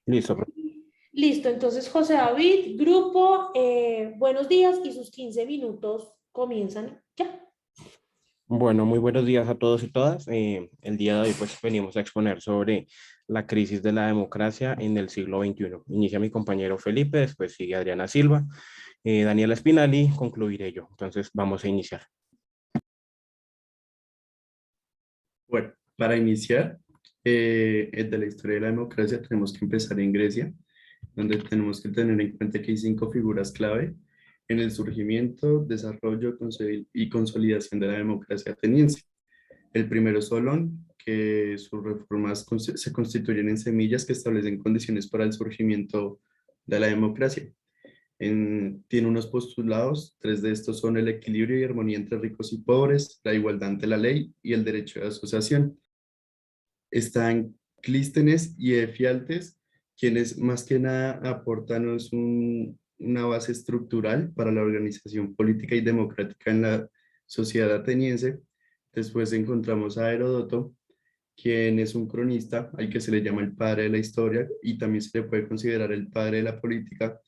Listo. Listo, entonces José David, grupo, buenos días y sus 15 minutos comienzan ya. Bueno, muy buenos días a todos y todas. El día de hoy pues venimos a exponer sobre la crisis de la democracia en el siglo XXI. Inicia mi compañero Felipe, después sigue Adriana Silva, Daniela Espinal, concluiré yo. Entonces vamos a iniciar. Bueno, para iniciar, de la historia de la democracia tenemos que empezar en Grecia, donde tenemos que tener en cuenta que hay cinco figuras clave en el surgimiento, desarrollo y consolidación de la democracia ateniense. El primero es Solón, que sus reformas se constituyen en semillas que establecen condiciones para el surgimiento de la democracia. Tiene unos postulados, tres de estos son el equilibrio y armonía entre ricos y pobres, la igualdad ante la ley y el derecho de asociación. Están Clístenes y Efialtes, quienes más que nada aportan una base estructural para la organización política y democrática en la sociedad ateniense. Después encontramos a Heródoto, quien es un cronista al que se le llama el padre de la historia y también se le puede considerar el padre de la política,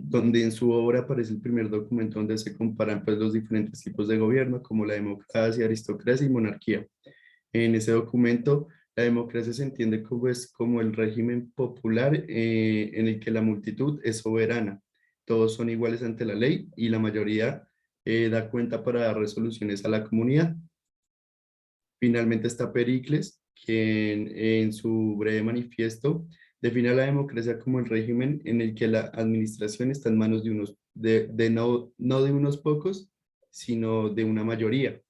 donde en su obra aparece el primer documento donde se comparan pues, los diferentes tipos de gobierno, como la democracia, aristocracia y monarquía. En ese documento, la democracia se entiende como el régimen popular en el que la multitud es soberana. Todos son iguales ante la ley y la mayoría da cuenta para dar resoluciones a la comunidad. Finalmente está Pericles, quien en su breve manifiesto define a la democracia como el régimen en el que la administración está en manos no de unos pocos, sino de una mayoría.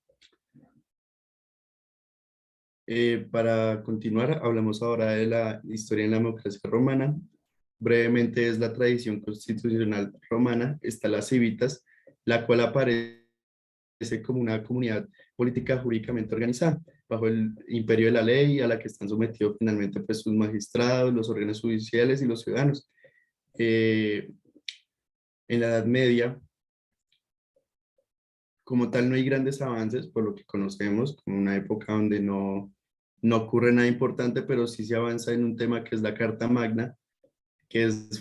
Para continuar, hablamos ahora de la historia en la democracia romana. Brevemente es la tradición constitucional romana, está la civitas, la cual aparece como una comunidad política jurídicamente organizada, bajo el imperio de la ley, a la que están sometidos finalmente pues, sus magistrados, los órganos judiciales y los ciudadanos. Eh, en la Edad Media, como tal, no hay grandes avances, por lo que conocemos, como una época donde no ocurre nada importante, pero sí se avanza en un tema que es la Carta Magna,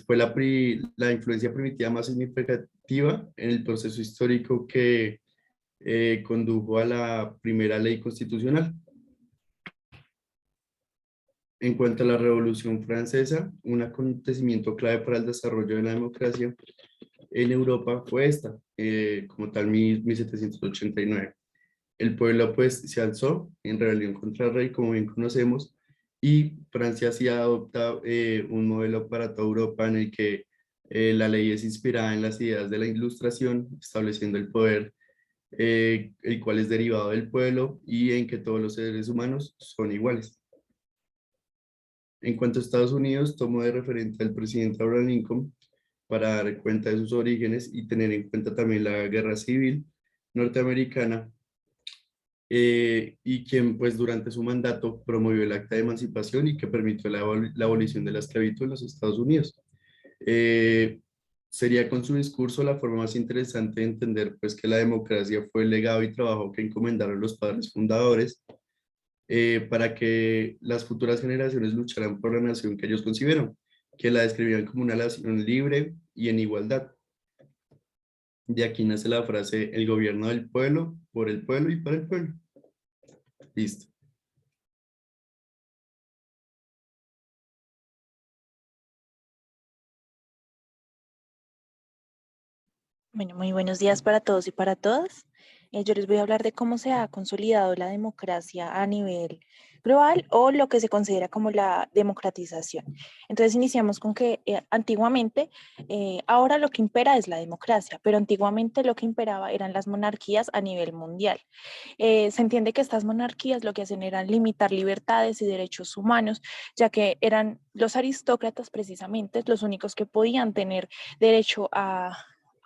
fue la influencia primitiva más significativa en el proceso histórico que condujo a la primera ley constitucional. En cuanto a la Revolución Francesa, un acontecimiento clave para el desarrollo de la democracia en Europa fue esta, como tal, 1789. El pueblo pues se alzó en rebelión contra el rey, como bien conocemos, y Francia sí adopta un modelo para toda Europa en el que la ley es inspirada en las ideas de la Ilustración, estableciendo el poder, el cual es derivado del pueblo y en que todos los seres humanos son iguales. En cuanto a Estados Unidos, tomó de referente al presidente Abraham Lincoln para dar cuenta de sus orígenes y tener en cuenta también la guerra civil norteamericana, y quien pues durante su mandato promovió el Acta de Emancipación y que permitió la abolición de la esclavitud en los Estados Unidos. Eh, Sería con su discurso la forma más interesante de entender pues que la democracia fue el legado y trabajo que encomendaron los padres fundadores, para que las futuras generaciones lucharan por la nación que ellos concibieron, que la describían como una nación libre y en igualdad. De aquí nace la frase, el gobierno del pueblo, por el pueblo y para el pueblo. Listo. Bueno, muy buenos días para todos y para todas. Yo les voy a hablar de cómo se ha consolidado la democracia a nivel global o lo que se considera como la democratización. Entonces iniciamos con que antiguamente, ahora lo que impera es la democracia, pero antiguamente lo que imperaba eran las monarquías a nivel mundial. Se entiende que estas monarquías lo que hacen era limitar libertades y derechos humanos, ya que eran los aristócratas precisamente los únicos que podían tener derecho a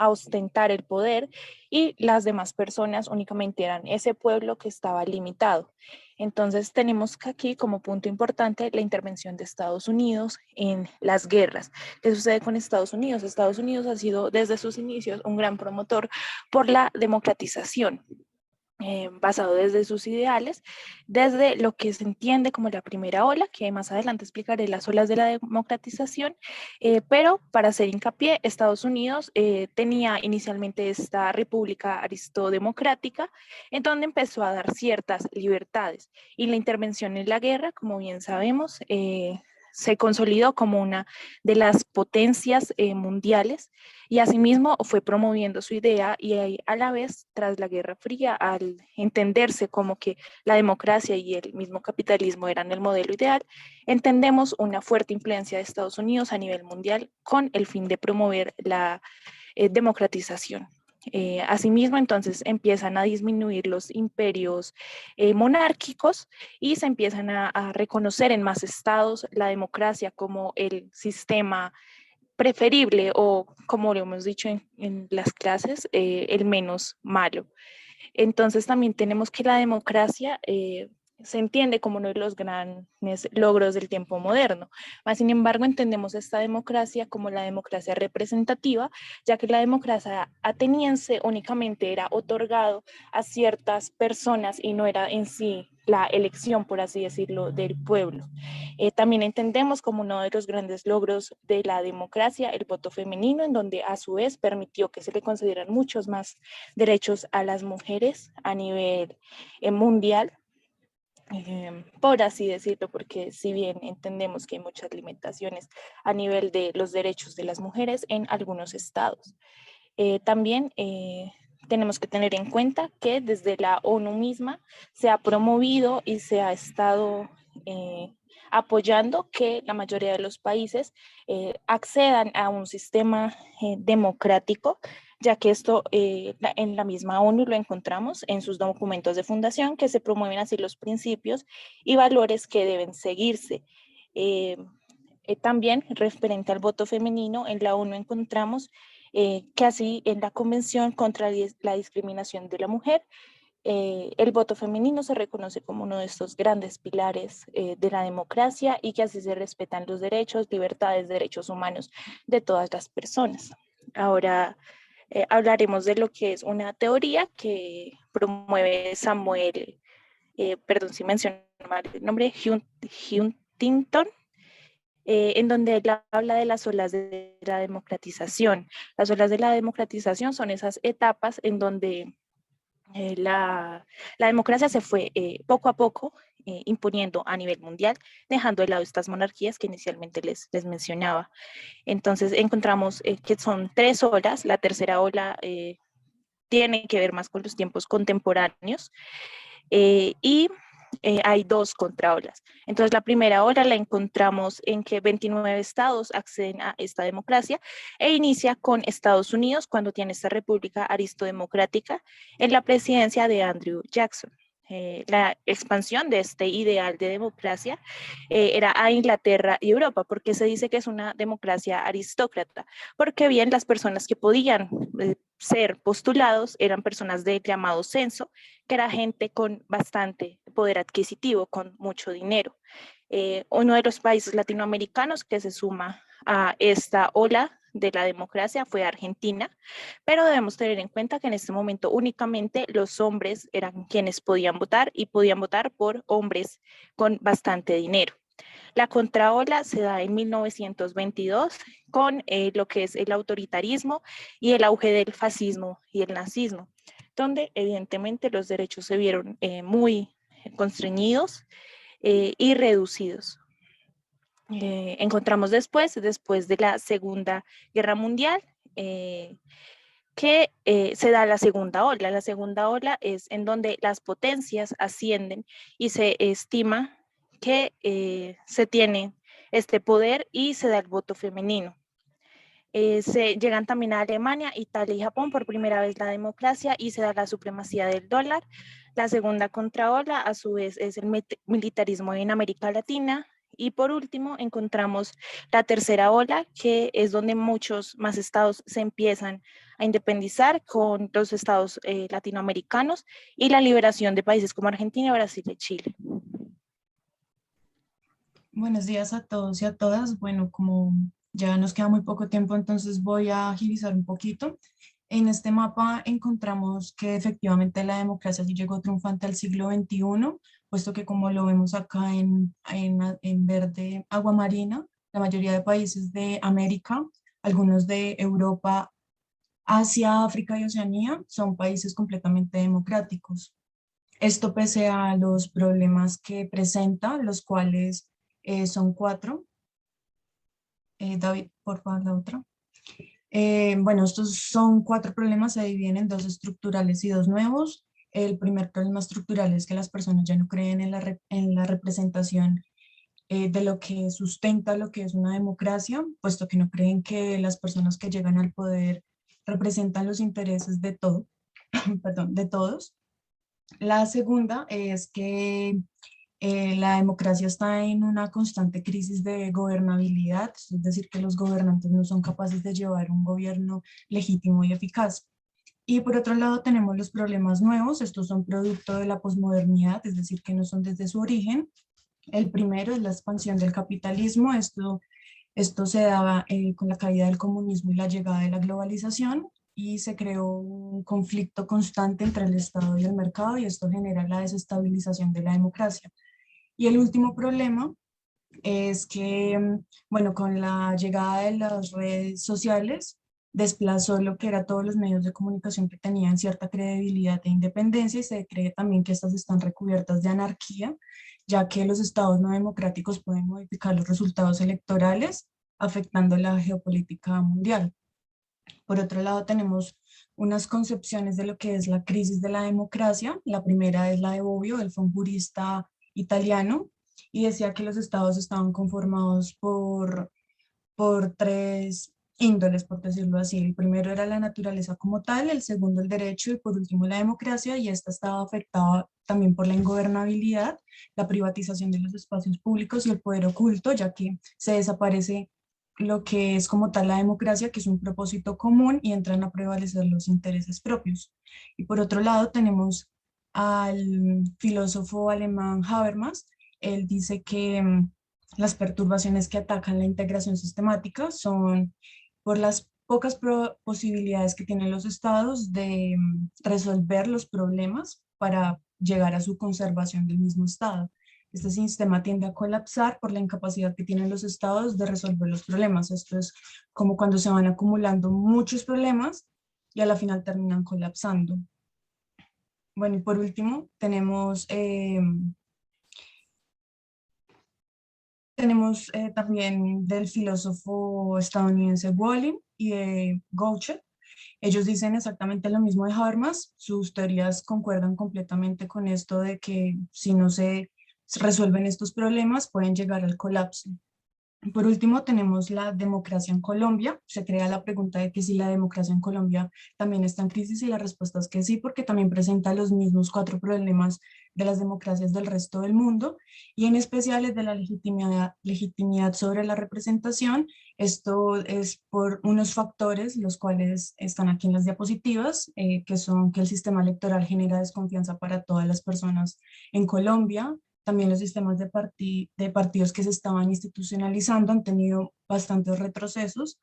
ostentar el poder y las demás personas únicamente eran ese pueblo que estaba limitado. Entonces tenemos aquí como punto importante la intervención de Estados Unidos en las guerras. ¿Qué sucede con Estados Unidos? Estados Unidos ha sido desde sus inicios un gran promotor por la democratización. basado desde sus ideales, desde lo que se entiende como la primera ola, que más adelante explicaré las olas de la democratización, pero para hacer hincapié, Estados Unidos tenía inicialmente esta república aristodemocrática, en donde empezó a dar ciertas libertades, y la intervención en la guerra, como bien sabemos, se consolidó como una de las potencias mundiales, y asimismo fue promoviendo su idea, y a la vez, tras la Guerra Fría, al entenderse como que la democracia y el mismo capitalismo eran el modelo ideal, entendemos una fuerte influencia de Estados Unidos a nivel mundial con el fin de promover la democratización. Asimismo, entonces empiezan a disminuir los imperios monárquicos, y se empiezan a reconocer en más estados la democracia como el sistema preferible, o como lo hemos dicho en las clases, el menos malo. Entonces también tenemos que la democracia se entiende como uno de los grandes logros del tiempo moderno. Mas, sin embargo, entendemos esta democracia como la democracia representativa, ya que la democracia ateniense únicamente era otorgado a ciertas personas y no era en sí la elección, por así decirlo, del pueblo. También entendemos como uno de los grandes logros de la democracia el voto femenino, en donde a su vez permitió que se le concedieran muchos más derechos a las mujeres a nivel mundial, por así decirlo, porque si bien entendemos que hay muchas limitaciones a nivel de los derechos de las mujeres en algunos estados. También tenemos que tener en cuenta que desde la ONU misma se ha promovido y se ha estado apoyando que la mayoría de los países accedan a un sistema democrático, ya que esto en la misma ONU lo encontramos en sus documentos de fundación, que se promueven así los principios y valores que deben seguirse. También referente al voto femenino, en la ONU encontramos que así en la Convención contra la Discriminación de la Mujer, el voto femenino se reconoce como uno de estos grandes pilares de la democracia, y que así se respetan los derechos, libertades, derechos humanos de todas las personas. Ahora hablaremos de lo que es una teoría que promueve Samuel, perdón si menciono mal el nombre, Huntington, en donde él habla de las olas de la democratización. Las olas de la democratización son esas etapas en donde la democracia se fue poco a poco imponiendo a nivel mundial, dejando de lado estas monarquías que inicialmente les mencionaba. Entonces encontramos que son 3 olas. La tercera ola tiene que ver más con los tiempos contemporáneos, y hay 2 contraolas. Entonces, la primera ola la encontramos en que 29 estados acceden a esta democracia, e inicia con Estados Unidos cuando tiene esta república aristodemocrática en la presidencia de Andrew Jackson. La expansión de este ideal de democracia era a Inglaterra y Europa. ¿Por qué se dice que es una democracia aristócrata? Porque bien, las personas que podían ser postulados eran personas del llamado censo, que era gente con bastante poder adquisitivo, con mucho dinero. Uno de los países latinoamericanos que se suma a esta ola de la democracia fue Argentina, pero debemos tener en cuenta que en este momento únicamente los hombres eran quienes podían votar, y podían votar por hombres con bastante dinero. La contraola se da en 1922 con lo que es el autoritarismo y el auge del fascismo y el nazismo, donde evidentemente los derechos se vieron muy constreñidos y reducidos. Encontramos después de la Segunda Guerra Mundial, que se da la segunda ola. La segunda ola es en donde las potencias ascienden y se estima que se tiene este poder y se da el voto femenino. Se llegan también a Alemania, Italia y Japón por primera vez la democracia, y se da la supremacía del dólar. La segunda contraola, a su vez, es el militarismo en América Latina. Y por último, encontramos la tercera ola, que es donde muchos más estados se empiezan a independizar con los estados latinoamericanos, y la liberación de países como Argentina, Brasil y Chile. Buenos días a todos y a todas. Bueno, como ya nos queda muy poco tiempo, entonces voy a agilizar un poquito. En este mapa encontramos que efectivamente la democracia sí llegó triunfante al siglo XXI, puesto que como lo vemos acá en verde agua marina, la mayoría de países de América, algunos de Europa, Asia, África y Oceanía son países completamente democráticos. Esto pese a los problemas que presenta, los cuales son cuatro. David, por favor, la otra. Bueno, estos son cuatro problemas, se dividen en dos estructurales y dos nuevos. El primer problema estructural es que las personas ya no creen en la representación de lo que sustenta lo que es una democracia, puesto que no creen que las personas que llegan al poder representan los intereses de todo, perdón, de todos. La segunda es que la democracia está en una constante crisis de gobernabilidad, es decir, que los gobernantes no son capaces de llevar un gobierno legítimo y eficaz. Y por otro lado tenemos los problemas nuevos, estos son producto de la posmodernidad, es decir, que no son desde su origen. El primero es la expansión del capitalismo, esto se daba con la caída del comunismo y la llegada de la globalización y se creó un conflicto constante entre el Estado y el mercado y esto genera la desestabilización de la democracia. Y el último problema es que, bueno, con la llegada de las redes sociales, desplazó lo que era todos los medios de comunicación que tenían cierta credibilidad e independencia y se cree también que estas están recubiertas de anarquía, ya que los estados no democráticos pueden modificar los resultados electorales, afectando la geopolítica mundial. Por otro lado, tenemos unas concepciones de lo que es la crisis de la democracia. La primera es la de Bobbio, él fue un jurista italiano y decía que los estados estaban conformados por tres índoles, por decirlo así. El primero era la naturaleza como tal, el segundo el derecho y por último la democracia, y esta estaba afectada también por la ingobernabilidad, la privatización de los espacios públicos y el poder oculto, ya que se desaparece lo que es como tal la democracia, que es un propósito común y entran a prevalecer los intereses propios. Y por otro lado tenemos al filósofo alemán Habermas. Él dice que las perturbaciones que atacan la integración sistemática son por las pocas posibilidades que tienen los estados de resolver los problemas para llegar a su conservación del mismo estado. Este sistema tiende a colapsar por la incapacidad que tienen los estados de resolver los problemas. Esto es como cuando se van acumulando muchos problemas y a la final terminan colapsando. Bueno, y por último tenemos también del filósofo estadounidense Walling y de Gaucher. Ellos dicen exactamente lo mismo de Habermas, sus teorías concuerdan completamente con esto de que si no se resuelven estos problemas pueden llegar al colapso. Por último, tenemos la democracia en Colombia. Se crea la pregunta de que si la democracia en Colombia también está en crisis y la respuesta es que sí, porque también presenta los mismos cuatro problemas de las democracias del resto del mundo y en especial es de la legitimidad sobre la representación. Esto es por unos factores, los cuales están aquí en las diapositivas, que son que el sistema electoral genera desconfianza para todas las personas en Colombia. También los sistemas de partidos que se estaban institucionalizando han tenido bastantes retrocesos.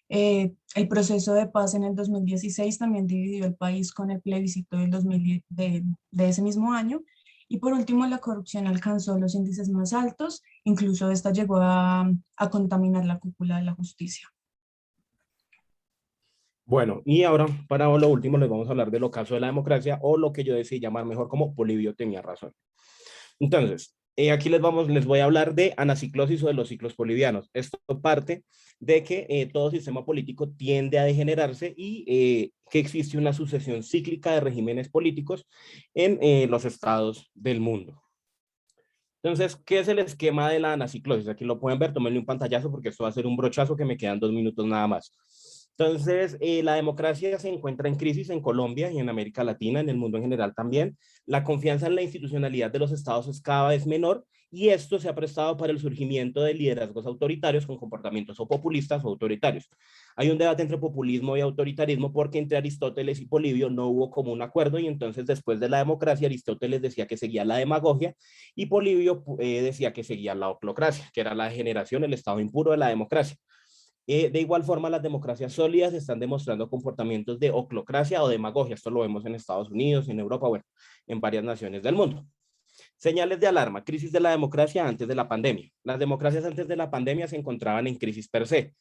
El proceso de paz en el 2016 también dividió el país con el plebiscito del 2010, de ese mismo año. Y por último, la corrupción alcanzó los índices más altos, incluso esta llegó a contaminar la cúpula de la justicia. Bueno, y ahora para lo último les vamos a hablar del ocaso de la democracia o lo que yo decidí llamar mejor como Polibio tenía razón. Entonces, aquí les voy a hablar de anaciclosis o de los ciclos bolivianos. Esto parte de que todo sistema político tiende a degenerarse y que existe una sucesión cíclica de regímenes políticos en los estados del mundo. Entonces, ¿qué es el esquema de la anaciclosis? Aquí lo pueden ver, tómenle un pantallazo porque esto va a ser un brochazo que me quedan 2 minutos nada más. Entonces, la democracia se encuentra en crisis en Colombia y en América Latina, en el mundo en general también. La confianza en la institucionalidad de los estados es cada vez menor y esto se ha prestado para el surgimiento de liderazgos autoritarios con comportamientos o populistas o autoritarios. Hay un debate entre populismo y autoritarismo porque entre Aristóteles y Polibio no hubo como un acuerdo y entonces después de la democracia Aristóteles decía que seguía la demagogia y Polibio decía que seguía la oclocracia, que era la degeneración, el estado impuro de la democracia. De igual forma, las democracias sólidas están demostrando comportamientos de oclocracia o demagogia. Esto lo vemos en Estados Unidos, en Europa, bueno, en varias naciones del mundo. Señales de alarma, crisis de la democracia antes de la pandemia. Las democracias antes de la pandemia se encontraban en crisis per se.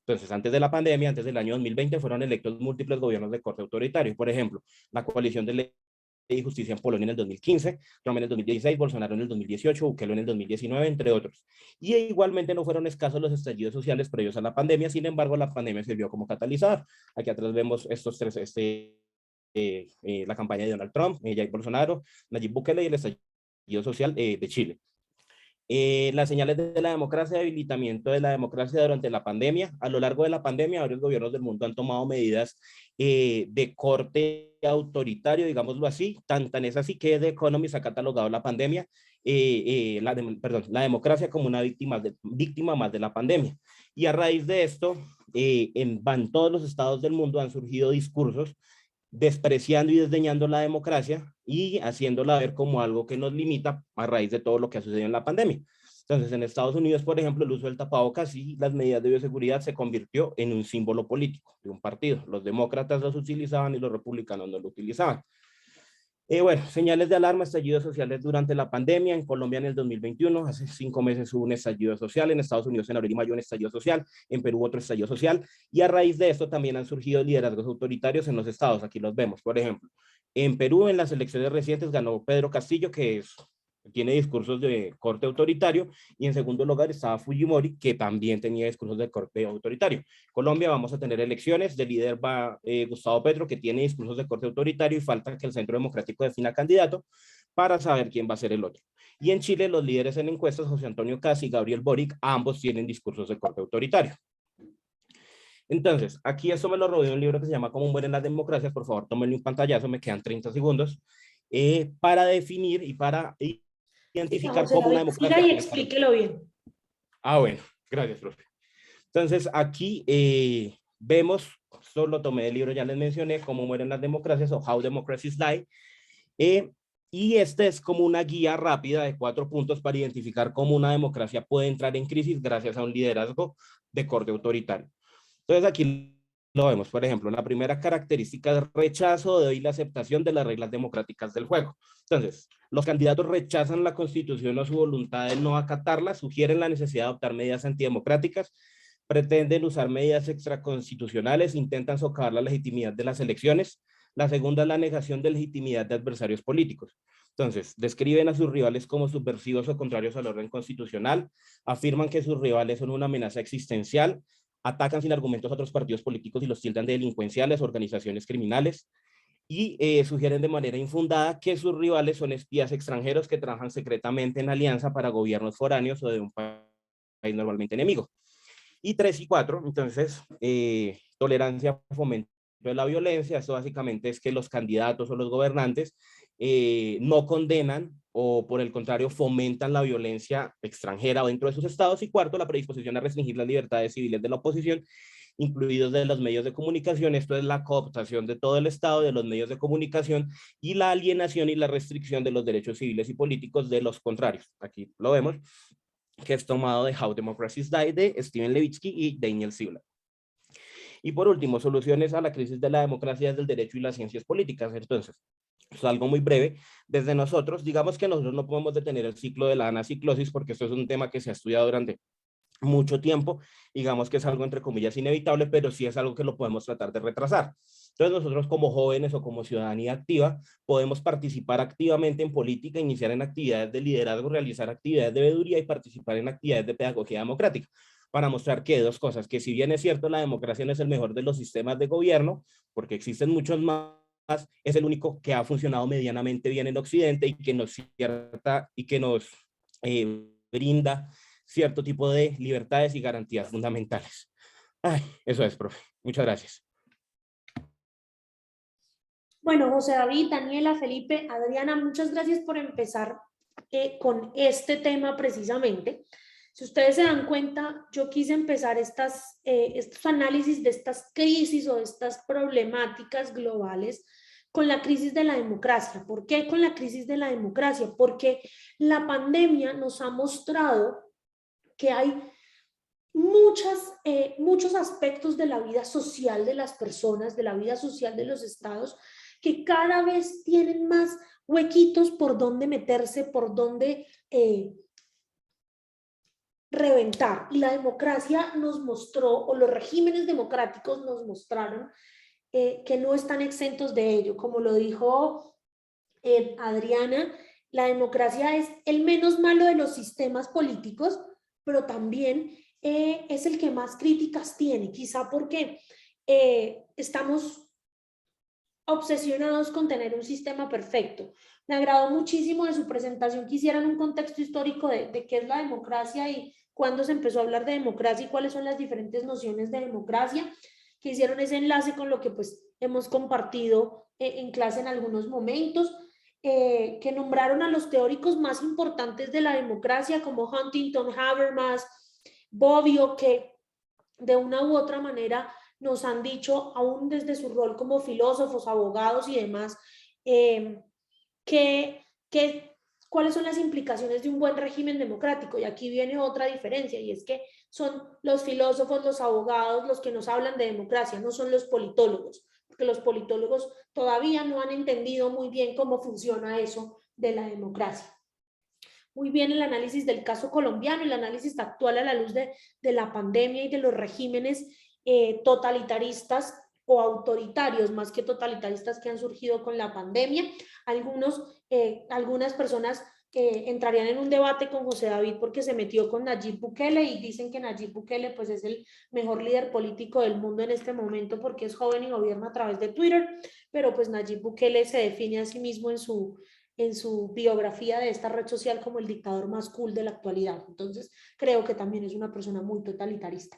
Entonces, antes de la pandemia, antes del año 2020, fueron electos múltiples gobiernos de corte autoritario. Por ejemplo, la coalición de ley y justicia en Polonia en el 2015, Trump en el 2016, Bolsonaro en el 2018, Bukele en el 2019, entre otros. Y igualmente no fueron escasos los estallidos sociales previos a la pandemia, sin embargo, la pandemia sirvió como catalizador. Aquí atrás vemos estos tres, la campaña de Donald Trump, Jair Bolsonaro, Nayib Bukele y el estallido social de Chile. Las señales de la democracia, debilitamiento de la democracia durante la pandemia. A lo largo de la pandemia, varios gobiernos del mundo han tomado medidas de corte autoritario, digámoslo así. Tan es así que The Economist ha catalogado la pandemia, la democracia como una víctima más de la pandemia. Y a raíz de esto, en todos los estados del mundo han surgido discursos despreciando y desdeñando la democracia y haciéndola ver como algo que nos limita a raíz de todo lo que ha sucedido en la pandemia. Entonces, en Estados Unidos, por ejemplo, el uso del tapabocas y las medidas de bioseguridad se convirtió en un símbolo político de un partido. Los demócratas los utilizaban y los republicanos no lo utilizaban. Bueno, señales de alarma, estallidos sociales durante la pandemia. En Colombia en el 2021, hace 5 meses hubo un estallido social. En Estados Unidos en abril y mayo un estallido social. En Perú otro estallido social. Y a raíz de esto también han surgido liderazgos autoritarios en los estados. Aquí los vemos, por ejemplo. En Perú, en las elecciones recientes, ganó Pedro Castillo, que tiene discursos de corte autoritario, y en segundo lugar estaba Fujimori, que también tenía discursos de corte autoritario. Colombia, vamos a tener elecciones, de líder va Gustavo Petro, que tiene discursos de corte autoritario, y falta que el Centro Democrático defina candidato para saber quién va a ser el otro. Y en Chile, los líderes en encuestas, José Antonio Caz y Gabriel Boric, ambos tienen discursos de corte autoritario. Entonces, aquí esto me lo robé de un libro que se llama Cómo mueren las democracias. Por favor, tómenle un pantallazo, me quedan 30 segundos, para definir y para identificar José cómo una David, siga democracia y puede estar. explíquelo bien. Bueno, gracias, profe. Entonces, aquí vemos, esto lo tomé del libro, ya les mencioné, Cómo mueren las democracias o How Democracies Die. Y este es como una guía rápida de 4 puntos para identificar cómo una democracia puede entrar en crisis gracias a un liderazgo de corte autoritario. Entonces, aquí lo vemos, por ejemplo, la primera característica es rechazo de la aceptación de las reglas democráticas del juego. Entonces, los candidatos rechazan la Constitución o su voluntad de no acatarla, sugieren la necesidad de adoptar medidas antidemocráticas, pretenden usar medidas extraconstitucionales, intentan socavar la legitimidad de las elecciones. La segunda es la negación de legitimidad de adversarios políticos. Entonces, describen a sus rivales como subversivos o contrarios al orden constitucional, afirman que sus rivales son una amenaza existencial, atacan sin argumentos a otros partidos políticos y los tildan de delincuenciales, organizaciones criminales, y sugieren de manera infundada que sus rivales son espías extranjeros que trabajan secretamente en alianza para gobiernos foráneos o de un país normalmente enemigo. Y 3 y 4, entonces, tolerancia, fomento de la violencia. Esto básicamente es que los candidatos o los gobernantes no condenan o por el contrario fomentan la violencia extranjera dentro de sus estados. Y cuarto, la predisposición a restringir las libertades civiles de la oposición, incluidos de los medios de comunicación. Esto es la cooptación de todo el Estado, de los medios de comunicación, y la alienación y la restricción de los derechos civiles y políticos de los contrarios. Aquí lo vemos, que es tomado de How Democracies Die de Steven Levitsky y Daniel Sibla. Y por último, soluciones a la crisis de la democracia desde el derecho y las ciencias políticas. Entonces, es algo muy breve. Desde nosotros, digamos que nosotros no podemos detener el ciclo de la anaciclosis porque esto es un tema que se ha estudiado durante mucho tiempo, digamos que es algo entre comillas inevitable, pero sí es algo que lo podemos tratar de retrasar. Entonces nosotros como jóvenes o como ciudadanía activa podemos participar activamente en política, iniciar en actividades de liderazgo, realizar actividades de veeduría y participar en actividades de pedagogía democrática, para mostrar que 2 cosas, que si bien es cierto la democracia no es el mejor de los sistemas de gobierno, porque existen muchos más, es el único que ha funcionado medianamente bien en Occidente y que nos brinda cierto tipo de libertades y garantías fundamentales. Ay, eso es, profe. Muchas gracias. Bueno, José David, Daniela, Felipe, Adriana, muchas gracias por empezar con este tema precisamente. Si ustedes se dan cuenta, yo quise empezar estos análisis de estas crisis o de estas problemáticas globales con la crisis de la democracia. ¿Por qué con la crisis de la democracia? Porque la pandemia nos ha mostrado que hay muchos aspectos de la vida social de las personas, de la vida social de los estados, que cada vez tienen más huequitos por donde meterse, por donde reventar. Y la democracia nos mostró, o los regímenes democráticos nos mostraron que no están exentos de ello. Como lo dijo Adriana, la democracia es el menos malo de los sistemas políticos, pero también es el que más críticas tiene, quizá porque estamos obsesionados con tener un sistema perfecto. Me agradó muchísimo de su presentación que hicieran un contexto histórico de qué es la democracia y cuándo se empezó a hablar de democracia y cuáles son las diferentes nociones de democracia, que hicieron ese enlace con lo que pues hemos compartido en clase en algunos momentos, que nombraron a los teóricos más importantes de la democracia como Huntington, Habermas, Bobbio, que de una u otra manera nos han dicho, aún desde su rol como filósofos, abogados y demás, cuáles son las implicaciones de un buen régimen democrático. Y aquí viene otra diferencia, y es que son los filósofos, los abogados, los que nos hablan de democracia, no son los politólogos, porque los politólogos todavía no han entendido muy bien cómo funciona eso de la democracia. Muy bien el análisis del caso colombiano, el análisis actual a la luz de la pandemia y de los regímenes totalitaristas o autoritarios, más que totalitaristas, que han surgido con la pandemia. Algunas personas entrarían en un debate con José David porque se metió con Nayib Bukele y dicen que Nayib Bukele pues es el mejor líder político del mundo en este momento porque es joven y gobierna a través de Twitter, pero pues Nayib Bukele se define a sí mismo en su biografía de esta red social como el dictador más cool de la actualidad. Entonces creo que también es una persona muy totalitarista.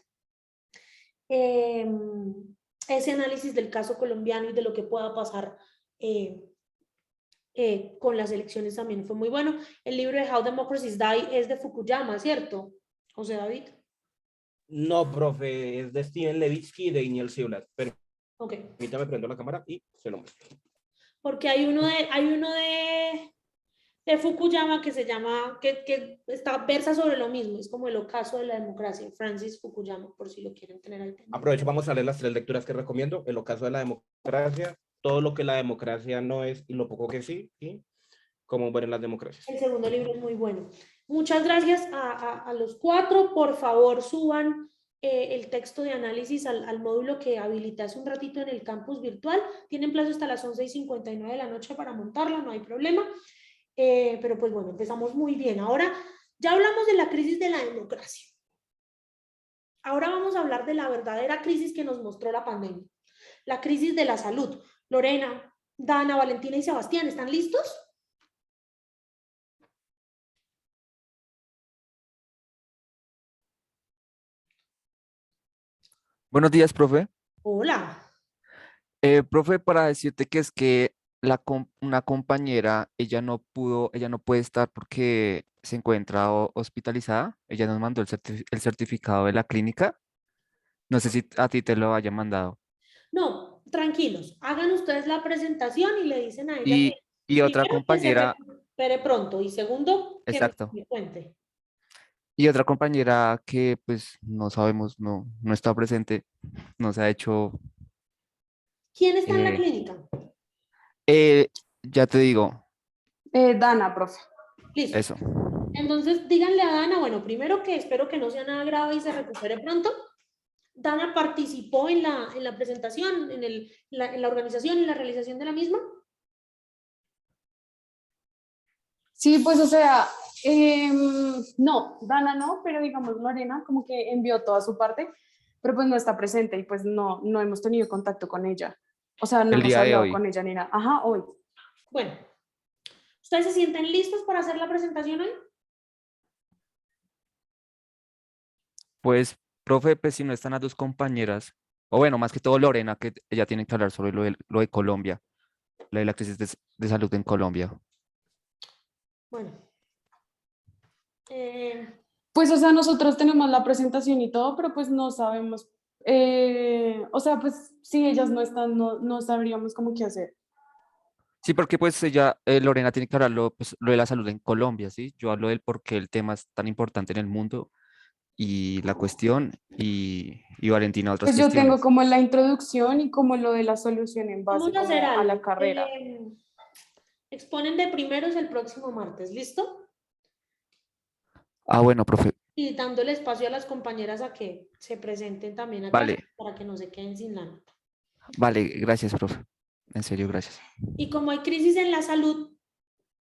Ese análisis del caso colombiano y de lo que pueda pasar con las elecciones también fue muy bueno. El libro de How Democracies Die es de Fukuyama, ¿cierto, José David? No, profe, es de Steven Levitsky y de Daniel Ziblatt. Ok. Permítame prendo la cámara y se lo muestro. Porque hay uno de Fukuyama que se llama, que versa sobre lo mismo, es como el ocaso de la democracia, Francis Fukuyama, por si lo quieren tener ahí. Aprovecho, vamos a leer las 3 lecturas que recomiendo: El ocaso de la democracia, Todo lo que la democracia no es y lo poco que sí, y Cómo mueren las democracias. El segundo libro es muy bueno. Muchas gracias a los 4. Por favor, suban el texto de análisis al módulo que habilité hace un ratito en el campus virtual. Tienen plazo hasta las 11:59 de la noche para montarla, no hay problema. Pero pues bueno, empezamos muy bien. Ahora ya hablamos de la crisis de la democracia. Ahora vamos a hablar de la verdadera crisis que nos mostró la pandemia. La crisis de la salud. Lorena, Dana, Valentina y Sebastián, ¿están listos? Buenos días, profe. Hola. Profe, para decirte que es que una compañera, ella no puede estar porque se encuentra hospitalizada. Ella nos mandó el certificado de la clínica. No sé si a ti te lo haya mandado. No, tranquilos. Hagan ustedes la presentación y le dicen a ella que, Y otra primero, que se compañera, recupere pronto y segundo, que exacto. me cuente. Y otra compañera que pues no sabemos, no está presente, no se ha hecho. ¿Quién está en la eh, clínica? ya te digo, Dana, profe. Listo. eso. Entonces, díganle a Dana, bueno, primero que espero que no sea nada grave y se recupere pronto. Dana participó en la presentación, en la organización y la realización de la misma. Sí, pues o sea, no, Dana no, pero digamos Lorena como que envió toda su parte, pero pues no está presente y pues no hemos tenido contacto con ella. O sea, no El hemos día de hablado hoy. con ella ni nada. Ajá, hoy. Bueno, ¿ustedes se sienten listos para hacer la presentación hoy? Pues, profe, pues si no están las dos compañeras, o bueno, más que todo Lorena, que ella tiene que hablar sobre lo de Colombia, lo de la crisis de salud en Colombia. Bueno. Pues o sea, nosotros tenemos la presentación y todo, pero pues no sabemos, o sea, pues si ellas no están, no sabríamos cómo qué hacer. Sí, porque pues ella, Lorena tiene que hablar pues, lo de la salud en Colombia, ¿sí? Yo hablo del por qué el tema es tan importante en el mundo y la cuestión y Valentina otras Pues yo tengo cuestiones. como la introducción y como lo de la solución en base Vamos a hacer como a la algo. carrera. Exponen de primeros el próximo martes, ¿listo? Ah, bueno, profe. Y dándole espacio a las compañeras a que se presenten también acá Vale, para que no se queden sin la nota. vale, gracias, profe. En serio, gracias. Y como hay crisis en la salud,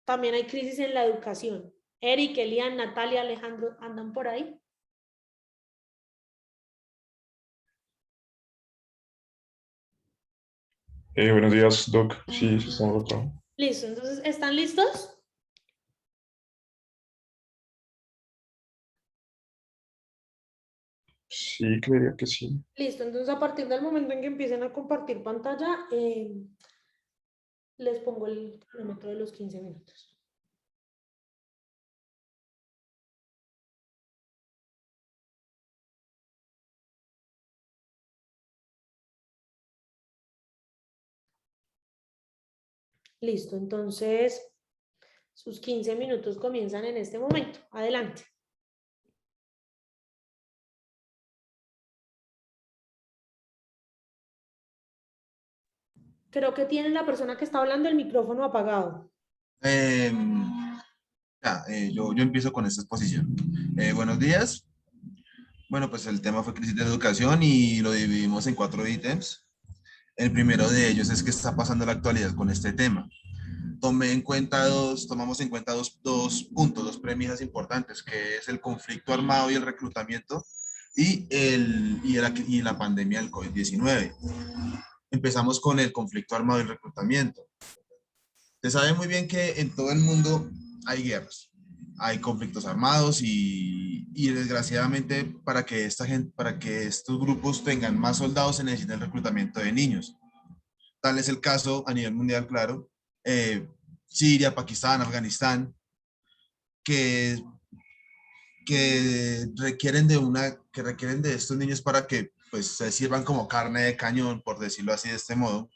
también hay crisis en la educación. Eric, Elian, Natalia, Alejandro, ¿andan por ahí? Buenos días, Doc. Sí, sí, estamos acá. Listo, entonces, ¿están listos? Sí, creería que sí. Listo, entonces a partir del momento en que empiecen a compartir pantalla, les pongo el cronómetro de los 15 minutos. Listo, entonces sus 15 minutos comienzan en este momento. Adelante. Creo que tiene la persona que está hablando el micrófono apagado. Yo empiezo con esta exposición. Buenos días. Bueno, pues el tema fue crisis de educación y lo dividimos en 4 ítems. El primero de ellos es qué está pasando en la actualidad con este tema. Tomamos en cuenta dos puntos, dos premisas importantes, que es el conflicto armado y el reclutamiento y la pandemia del COVID-19. Empezamos con el conflicto armado y el reclutamiento. Se sabe muy bien que en todo el mundo hay guerras, hay conflictos armados y desgraciadamente para que estos grupos tengan más soldados se necesita el reclutamiento de niños. Tal es el caso a nivel mundial, claro, Siria, Pakistán, Afganistán, que, que requieren de estos niños para que pues, se sirvan como carne de cañón, por decirlo así de este modo.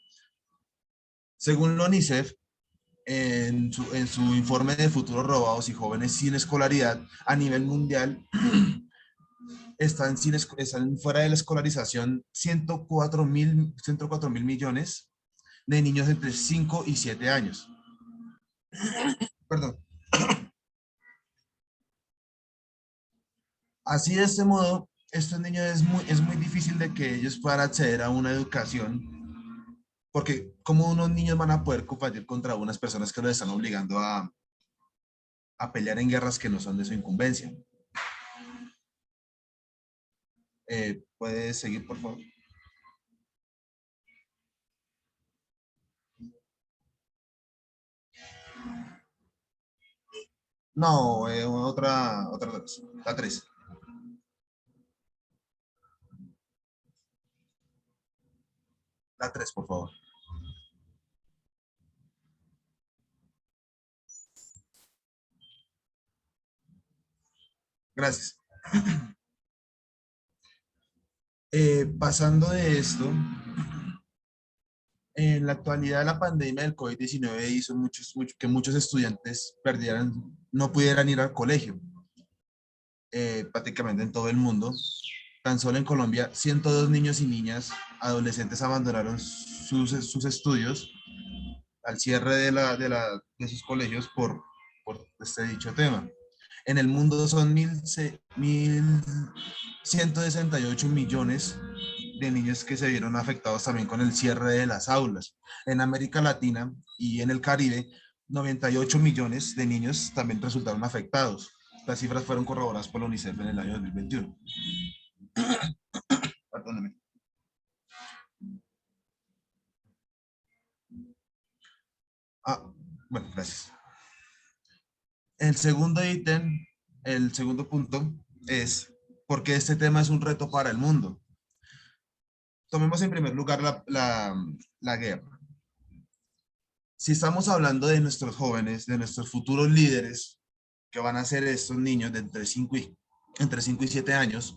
Según la UNICEF, en su informe de futuros robados y jóvenes sin escolaridad a nivel mundial, están fuera de la escolarización 104.000 millones de niños entre 5 y 7 años. Perdón. Así de este modo, estos niños es muy difícil de que ellos puedan acceder a una educación, porque ¿cómo unos niños van a poder combatir contra unas personas que los están obligando a pelear en guerras que no son de su incumbencia? ¿Puedes seguir, por favor? No, otra, la 3. La 3, por favor. Gracias. Pasando de esto, en la actualidad la pandemia del COVID-19 hizo que muchos estudiantes no pudieran ir al colegio, prácticamente en todo el mundo. Tan solo en Colombia, 102 niños y niñas adolescentes abandonaron sus estudios al cierre de sus colegios por este dicho tema. En el mundo son 1.168 millones de niños que se vieron afectados también con el cierre de las aulas. En América Latina y en el Caribe, 98 millones de niños también resultaron afectados. Las cifras fueron corroboradas por la UNICEF en el año 2021. Perdóname. Bueno, gracias. El segundo punto es por qué este tema es un reto para el mundo. Tomemos en primer lugar la guerra. Si estamos hablando de nuestros jóvenes, de nuestros futuros líderes, que van a ser estos niños de entre 5 y 7 años,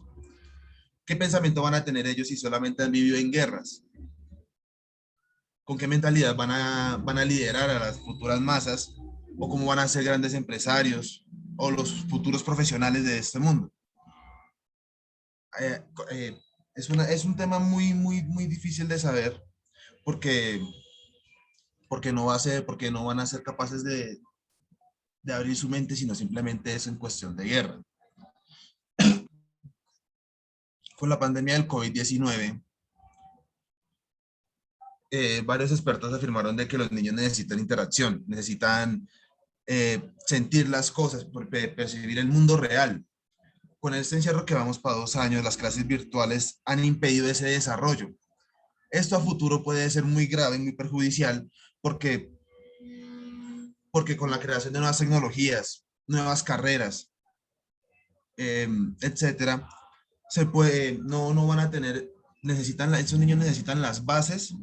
¿qué pensamiento van a tener ellos si solamente han vivido en guerras? ¿Con qué mentalidad van a liderar a las futuras masas? ¿O cómo van a ser grandes empresarios o los futuros profesionales de este mundo? es un tema muy difícil de saber porque, porque no van a ser capaces de abrir su mente, sino simplemente es en cuestión de guerra. Con la pandemia del COVID-19, varios expertos afirmaron de que los niños necesitan interacción, necesitan sentir las cosas, percibir el mundo real. Con este encierro que vamos para 2 años, las clases virtuales han impedido ese desarrollo. Esto a futuro puede ser muy grave, muy perjudicial, porque, porque con la creación de nuevas tecnologías, nuevas carreras, etcétera, no van a tener, esos niños necesitan las bases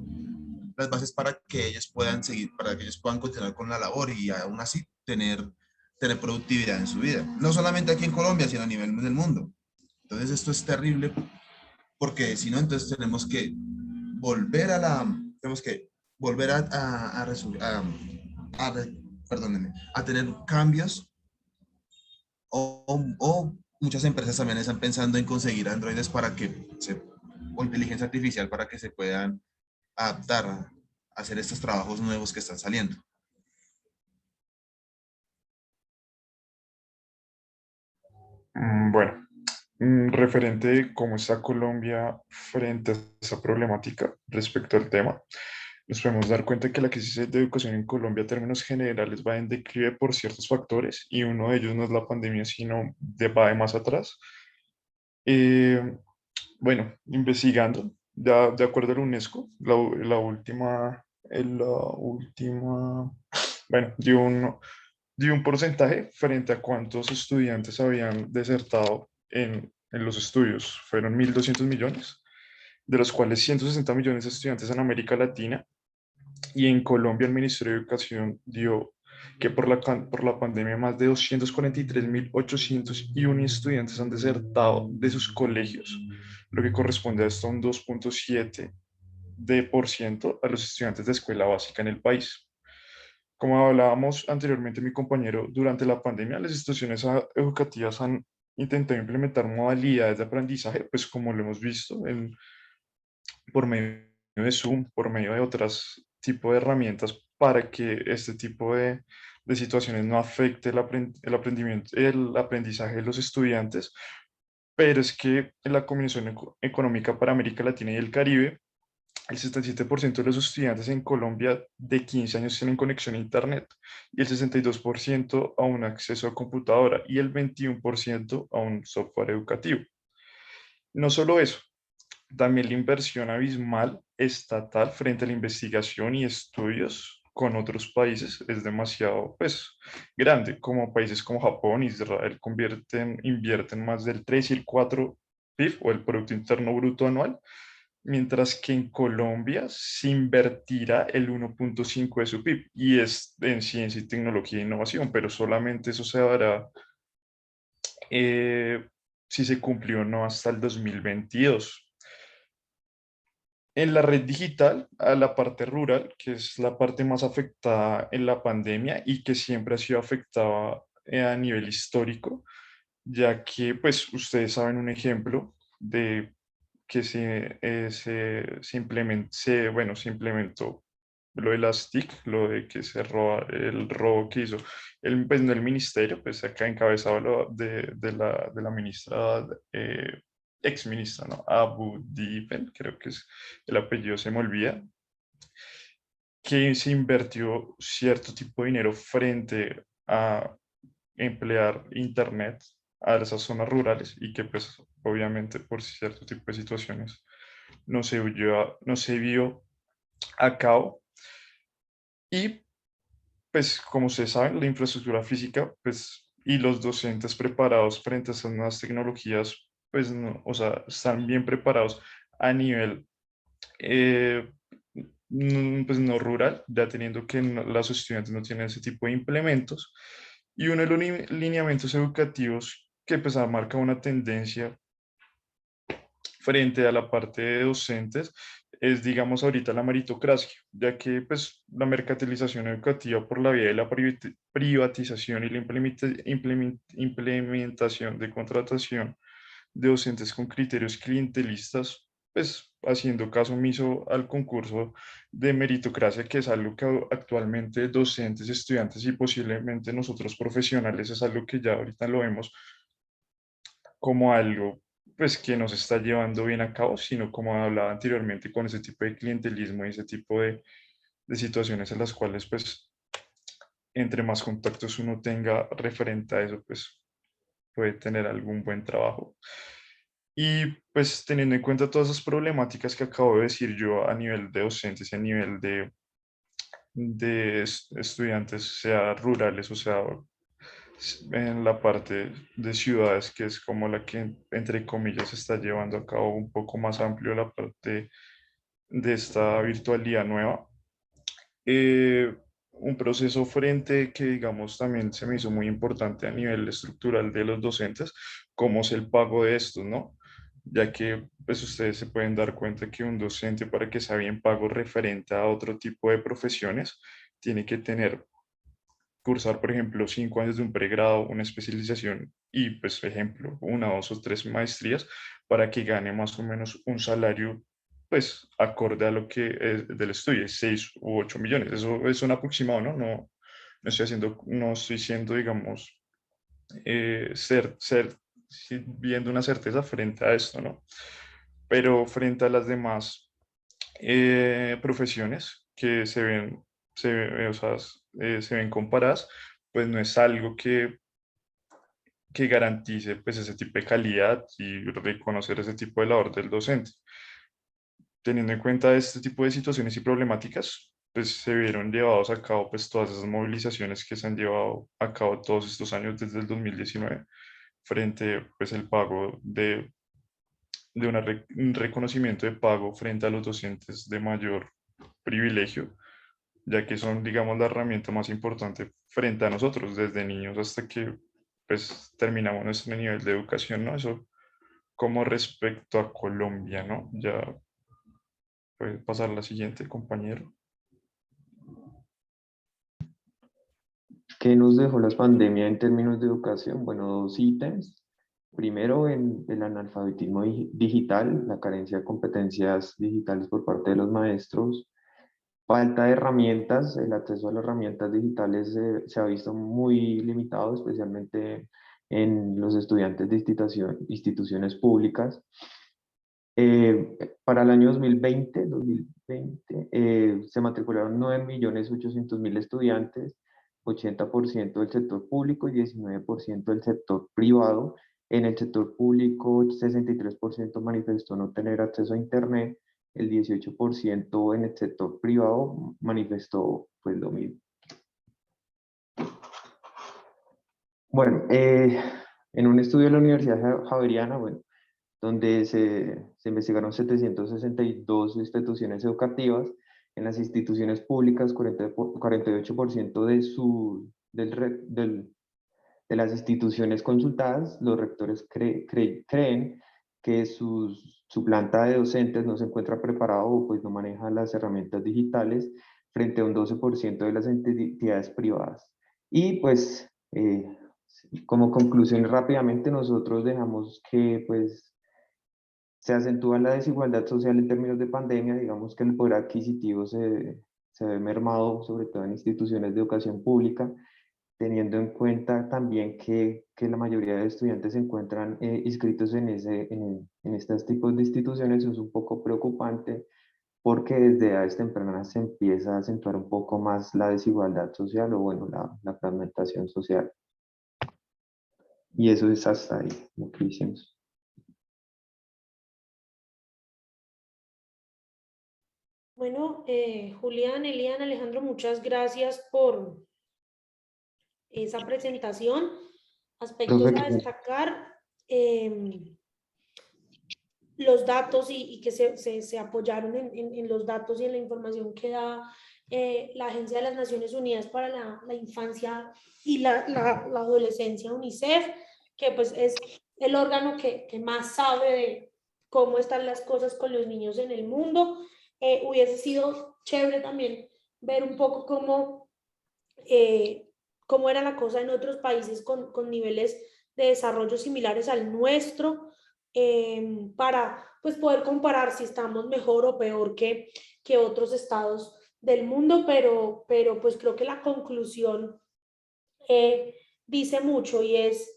para que ellos puedan seguir, para que ellos puedan continuar con la labor y aún así tener productividad en su vida. No solamente aquí en Colombia, sino a nivel del mundo. Entonces esto es terrible porque si no, entonces tenemos que volver perdónenme, a tener cambios o muchas empresas también están pensando en conseguir androides o inteligencia artificial para que se puedan adaptar a hacer estos trabajos nuevos que están saliendo. Bueno, referente de cómo está Colombia frente a esa problemática respecto al tema, nos podemos dar cuenta que la crisis de educación en Colombia a términos generales va en declive por ciertos factores y uno de ellos no es la pandemia, sino va de más atrás. Eh, bueno, investigando, de acuerdo a la UNESCO, la última, bueno, dio un porcentaje frente a cuántos estudiantes habían desertado en los estudios. Fueron 1.200 millones, de los cuales 160 millones de estudiantes en América Latina, y en Colombia el Ministerio de Educación dio que por la pandemia más de 243.801 estudiantes han desertado de sus colegios, lo que corresponde a esto a un 2,7% a los estudiantes de escuela básica en el país. Como hablábamos anteriormente, mi compañero, durante la pandemia las instituciones educativas han intentado implementar modalidades de aprendizaje, pues como lo hemos visto por medio de Zoom, por medio de otros tipos de herramientas para que este tipo de situaciones no afecte el aprendizaje de los estudiantes. Pero es que en la Comisión Económica para América Latina y el Caribe, el 67% de los estudiantes en Colombia de 15 años tienen conexión a Internet y el 62% a un acceso a computadora y el 21% a un software educativo. No solo eso, también la inversión abismal estatal frente a la investigación y estudios con otros países es demasiado, pues, grande, como países como Japón, Israel invierten más del 3 y el 4 PIB o el Producto Interno Bruto anual, mientras que en Colombia se invertirá el 1,5 de su PIB y es en ciencia y tecnología e innovación, pero solamente eso se dará eh, si se cumplió o no hasta el 2022. En la red digital, a la parte rural, que es la parte más afectada en la pandemia y que siempre ha sido afectada a nivel histórico, ya que pues ustedes saben un ejemplo de que bueno, se implementó lo de las TIC, lo de que el robo que hizo, pues no el ministerio, pues acá encabezado de la ministra, ex ministra, ¿no? Abu Dipen, creo que es el apellido, se me olvida, que se invirtió cierto tipo de dinero frente a emplear internet a esas zonas rurales y que pues obviamente por cierto tipo de situaciones no se vio a cabo. Y pues como ustedes saben, la infraestructura física pues y los docentes preparados frente a estas nuevas tecnologías pues no, o sea, están bien preparados a nivel eh, pues no rural, ya teniendo que los estudiantes no tienen ese tipo de implementos. Y uno de los lineamientos educativos que pues ha marcado una tendencia frente a la parte de docentes es, digamos, ahorita la meritocracia, ya que pues la mercantilización educativa por la vía de la privatización y la implementación de contratación de docentes con criterios clientelistas, pues haciendo caso omiso al concurso de meritocracia, que es algo que actualmente docentes, estudiantes y posiblemente nosotros profesionales es algo que ya ahorita lo vemos como algo pues que nos está llevando bien a cabo, sino como hablaba anteriormente con ese tipo de clientelismo y ese tipo de situaciones en las cuales pues entre más contactos uno tenga referente a eso, pues puede tener algún buen trabajo. Y pues teniendo en cuenta todas esas problemáticas que acabo de decir yo a nivel de docentes y a nivel de estudiantes, sea rurales o sea en la parte de ciudades, que es como la que entre comillas se está llevando a cabo un poco más amplio la parte de esta virtualidad nueva. Un proceso frente que, digamos, también se me hizo muy importante a nivel estructural de los docentes, como es el pago de estos, ¿no? Ya que, pues, ustedes se pueden dar cuenta que un docente, para que sea bien pago referente a otro tipo de profesiones, tiene que tener, cursar, por ejemplo, 5 años de un pregrado, una especialización y, pues, ejemplo, 1, 2 o 3 maestrías para que gane más o menos un salario pues acorde a lo que es del estudio, 6 u 8 millones. Eso es un aproximado, ¿no? No estoy haciendo, no estoy siendo, digamos, sí, viendo una certeza frente a esto, ¿no? Pero frente a las demás profesiones que o sea, se ven comparadas, pues no es algo que garantice pues ese tipo de calidad y reconocer ese tipo de labor del docente. Teniendo en cuenta este tipo de situaciones y problemáticas, pues se vieron llevados a cabo pues todas esas movilizaciones que se han llevado a cabo todos estos años desde el 2019 frente pues el pago un reconocimiento de pago frente a los docentes de mayor privilegio, ya que son, digamos, la herramienta más importante frente a nosotros, desde niños hasta que pues terminamos nuestro nivel de educación, ¿no? Eso como respecto a Colombia, ¿no? Ya puede pasar la siguiente, compañero. ¿Qué nos dejó la pandemia en términos de educación? Bueno, dos ítems. Primero, en el analfabetismo digital, la carencia de competencias digitales por parte de los maestros, falta de herramientas, el acceso a las herramientas digitales se ha visto muy limitado, especialmente en los estudiantes de instituciones públicas. Para el año 2020 se matricularon 9.800.000 estudiantes, 80% del sector público y 19% del sector privado. En el sector público, 63% manifestó no tener acceso a Internet, el 18% en el sector privado manifestó pues lo mismo. Bueno, en un estudio de la Universidad Javeriana, bueno, donde se investigaron 762 instituciones educativas. En las instituciones públicas, 48% de las instituciones consultadas, los rectores creen que su planta de docentes no se encuentra preparado o pues no maneja las herramientas digitales frente a un 12% de las entidades privadas. Y pues como conclusión rápidamente nosotros dejamos que pues se acentúa la desigualdad social en términos de pandemia, digamos que el poder adquisitivo se ve mermado, sobre todo en instituciones de educación pública, teniendo en cuenta también que la mayoría de estudiantes se encuentran inscritos en estos tipos de instituciones. Es un poco preocupante porque desde edades tempranas se empieza a acentuar un poco más la desigualdad social o bueno, la fragmentación social. Y eso es hasta ahí, lo que hicimos. Bueno, Julián, Elian, Alejandro, muchas gracias por esa presentación. Aspectos a destacar, los datos y que se apoyaron en los datos y en la información que da la Agencia de las Naciones Unidas para la Infancia y la Adolescencia, UNICEF, que pues es el órgano que más sabe de cómo están las cosas con los niños en el mundo. Hubiese sido chévere también ver un poco cómo era la cosa en otros países con niveles de desarrollo similares al nuestro. para pues, poder comparar si estamos mejor o peor que otros estados del mundo, pero pues creo que la conclusión dice mucho y es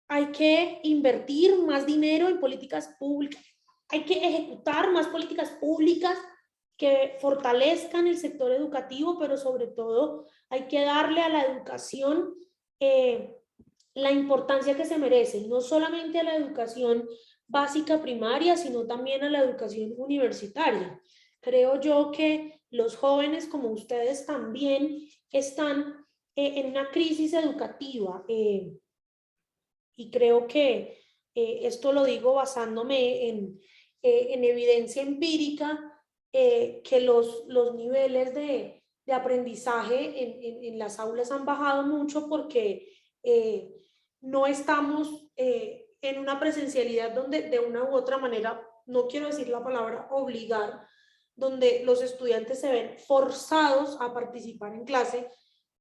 hay que invertir más dinero en políticas públicas, hay que ejecutar más políticas públicas que fortalezcan el sector educativo, pero sobre todo hay que darle a la educación la importancia que se merece, y no solamente a la educación básica primaria, sino también a la educación universitaria. Creo yo que los jóvenes como ustedes también están en una crisis educativa y creo que esto lo digo basándome en evidencia empírica, que los niveles de aprendizaje en las aulas han bajado mucho porque no estamos en una presencialidad donde de una u otra manera, no quiero decir la palabra obligar, donde los estudiantes se ven forzados a participar en clase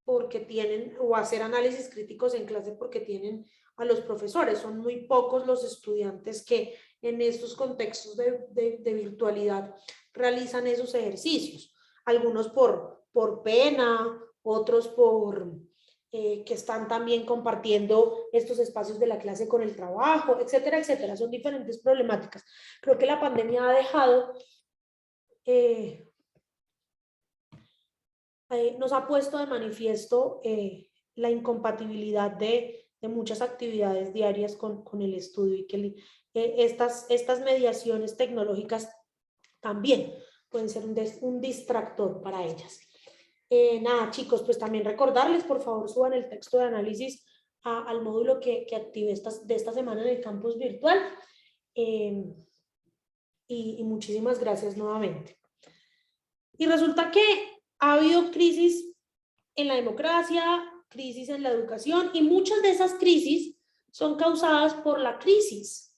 porque tienen, o hacer análisis críticos en clase porque tienen a los profesores. Son muy pocos los estudiantes que en estos contextos de virtualidad realizan esos ejercicios. Algunos por pena, otros por que están también compartiendo estos espacios de la clase con el trabajo, etcétera, etcétera. Son diferentes problemáticas. Creo que la pandemia ha dejado nos ha puesto de manifiesto la incompatibilidad de muchas actividades diarias con el estudio y que estas mediaciones tecnológicas también pueden ser un distractor para ellas. Nada, chicos, pues también recordarles, por favor, suban el texto de análisis al módulo que activé de esta semana en el campus virtual. Y muchísimas gracias nuevamente. Y resulta que ha habido crisis en la democracia, crisis en la educación, y muchas de esas crisis son causadas por la crisis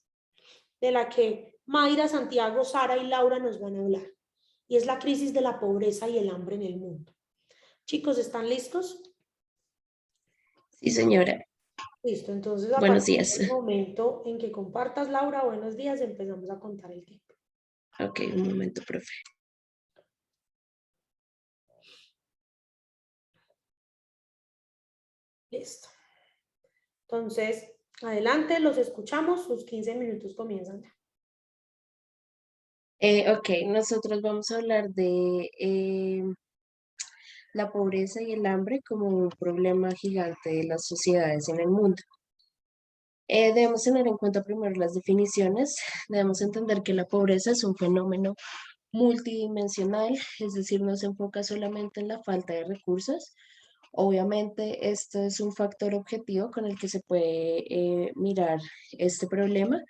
de la que Mayra, Santiago, Sara y Laura nos van a hablar. Y es la crisis de la pobreza y el hambre en el mundo. Chicos, ¿están listos? Sí, señora. Listo, entonces a Buenos partir días. del momento en que compartas, Laura, buenos días, empezamos a contar el tiempo. Ok, un momento, profe. Listo. Entonces, adelante, los escuchamos, sus 15 minutos comienzan ya. Ok, nosotros vamos a hablar de la pobreza y el hambre como un problema gigante de las sociedades en el mundo. Debemos tener en cuenta primero las definiciones. Debemos entender que la pobreza es un fenómeno multidimensional, es decir, no se enfoca solamente en la falta de recursos. Obviamente, esto es un factor objetivo con el que se puede mirar este problema,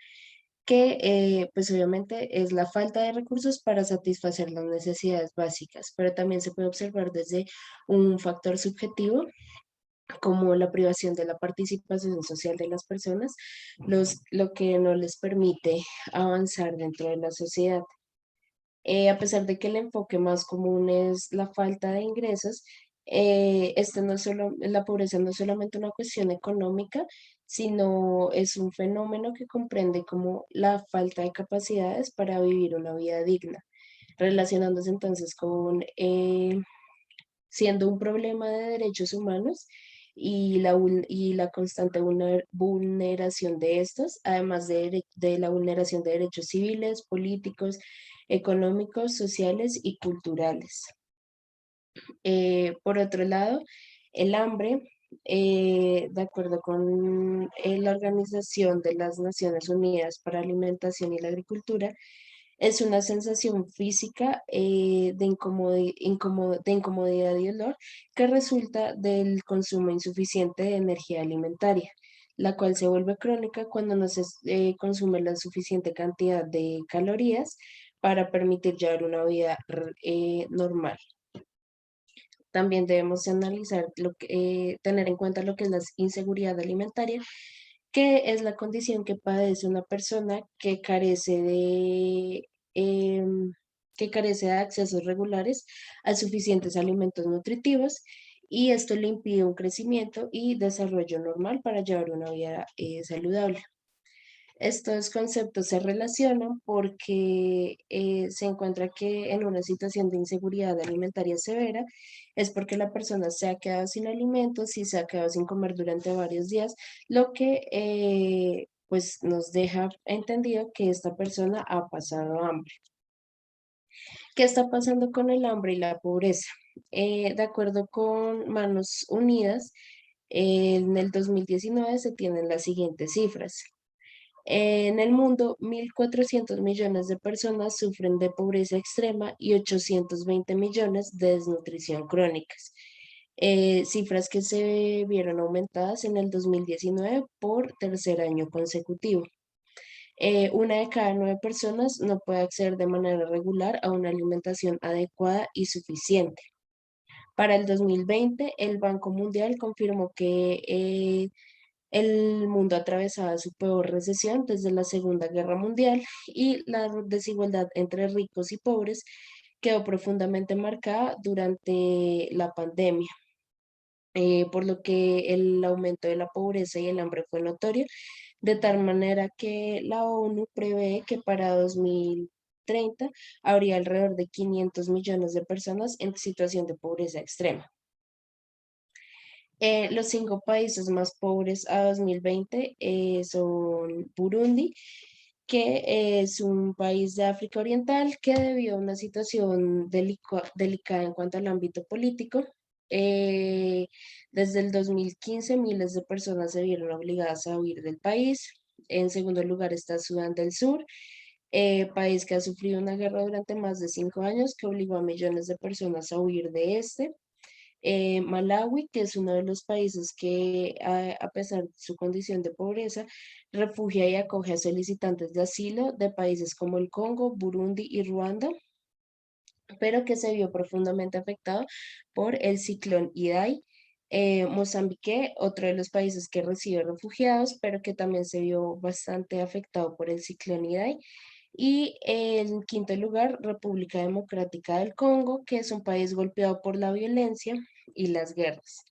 que pues obviamente es la falta de recursos para satisfacer las necesidades básicas, pero también se puede observar desde un factor subjetivo como la privación de la participación social de las personas, lo que no les permite avanzar dentro de la sociedad. A pesar de que el enfoque más común es la falta de ingresos, no solo, la pobreza no es solamente una cuestión económica, sino es un fenómeno que comprende como la falta de capacidades para vivir una vida digna, relacionándose entonces con siendo un problema de derechos humanos y la constante vulneración de estos, además de la vulneración de derechos civiles, políticos, económicos, sociales y culturales. Por otro lado, el hambre, de acuerdo con la Organización de las Naciones Unidas para la Alimentación y la Agricultura, es una sensación física de incomodidad y dolor que resulta del consumo insuficiente de energía alimentaria, la cual se vuelve crónica cuando no se consume la suficiente cantidad de calorías para permitir llevar una vida normal. También debemos analizar, tener en cuenta lo que es la inseguridad alimentaria, que es la condición que padece una persona que carece de accesos regulares a suficientes alimentos nutritivos y esto le impide un crecimiento y desarrollo normal para llevar una vida saludable. Estos conceptos se relacionan porque se encuentra que en una situación de inseguridad alimentaria severa es porque la persona se ha quedado sin alimentos y se ha quedado sin comer durante varios días, lo que pues nos deja entendido que esta persona ha pasado hambre. ¿Qué está pasando con el hambre y la pobreza? De acuerdo con Manos Unidas, en el 2019 se tienen las siguientes cifras. En el mundo, 1.400 millones de personas sufren de pobreza extrema y 820 millones de desnutrición crónicas. Cifras que se vieron aumentadas en el 2019 por tercer año consecutivo. Una de cada 9 personas no puede acceder de manera regular a una alimentación adecuada y suficiente. Para el 2020, el Banco Mundial confirmó que el mundo atravesaba su peor recesión desde la Segunda Guerra Mundial y la desigualdad entre ricos y pobres quedó profundamente marcada durante la pandemia, por lo que el aumento de la pobreza y el hambre fue notorio, de tal manera que la ONU prevé que para 2030 habría alrededor de 500 millones de personas en situación de pobreza extrema. Los 5 países más pobres a 2020 son Burundi, que es un país de África Oriental que debido a una situación delicada en cuanto al ámbito político, eh, desde el 2015 miles de personas se vieron obligadas a huir del país. En segundo lugar está Sudán del Sur, país que ha sufrido una guerra durante más de 5 años que obligó a millones de personas a huir de este. Malawi, que es uno de los países que, a pesar de su condición de pobreza, refugia y acoge a solicitantes de asilo de países como el Congo, Burundi y Ruanda, pero que se vio profundamente afectado por el ciclón Idai. Mozambique, otro de los países que recibe refugiados, pero que también se vio bastante afectado por el ciclón Idai. Y en quinto lugar, República Democrática del Congo, que es un país golpeado por la violencia y las guerras.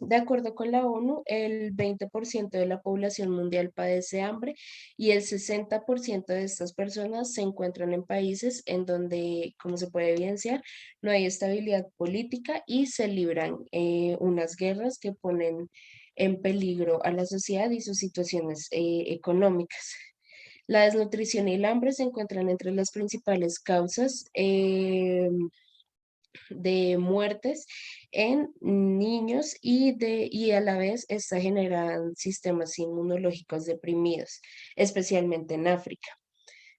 De acuerdo con la ONU, el 20% de la población mundial padece hambre y el 60% de estas personas se encuentran en países en donde, como se puede evidenciar, no hay estabilidad política y se libran unas guerras que ponen en peligro a la sociedad y sus situaciones económicas. La desnutrición y el hambre se encuentran entre las principales causas de muertes en niños y a la vez esta generan sistemas inmunológicos deprimidos, especialmente en África.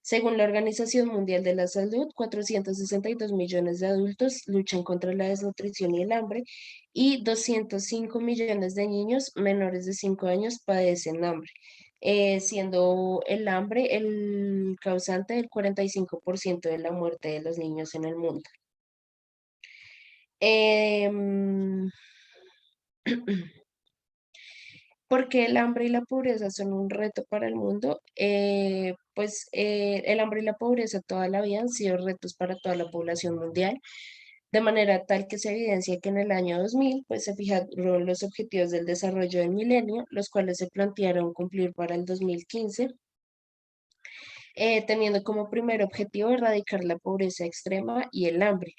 Según la Organización Mundial de la Salud, 462 millones de adultos luchan contra la desnutrición y el hambre y 205 millones de niños menores de 5 años padecen hambre, siendo el hambre el causante del 45% de la muerte de los niños en el mundo. Em, porque el hambre y la pobreza son un reto para el mundo, el hambre y la pobreza toda la vida han sido retos para toda la población mundial, de manera tal que se evidencia que en el año 2000 pues, se fijaron los objetivos del desarrollo del milenio, los cuales se plantearon cumplir para el 2015, teniendo como primer objetivo erradicar la pobreza extrema y el hambre.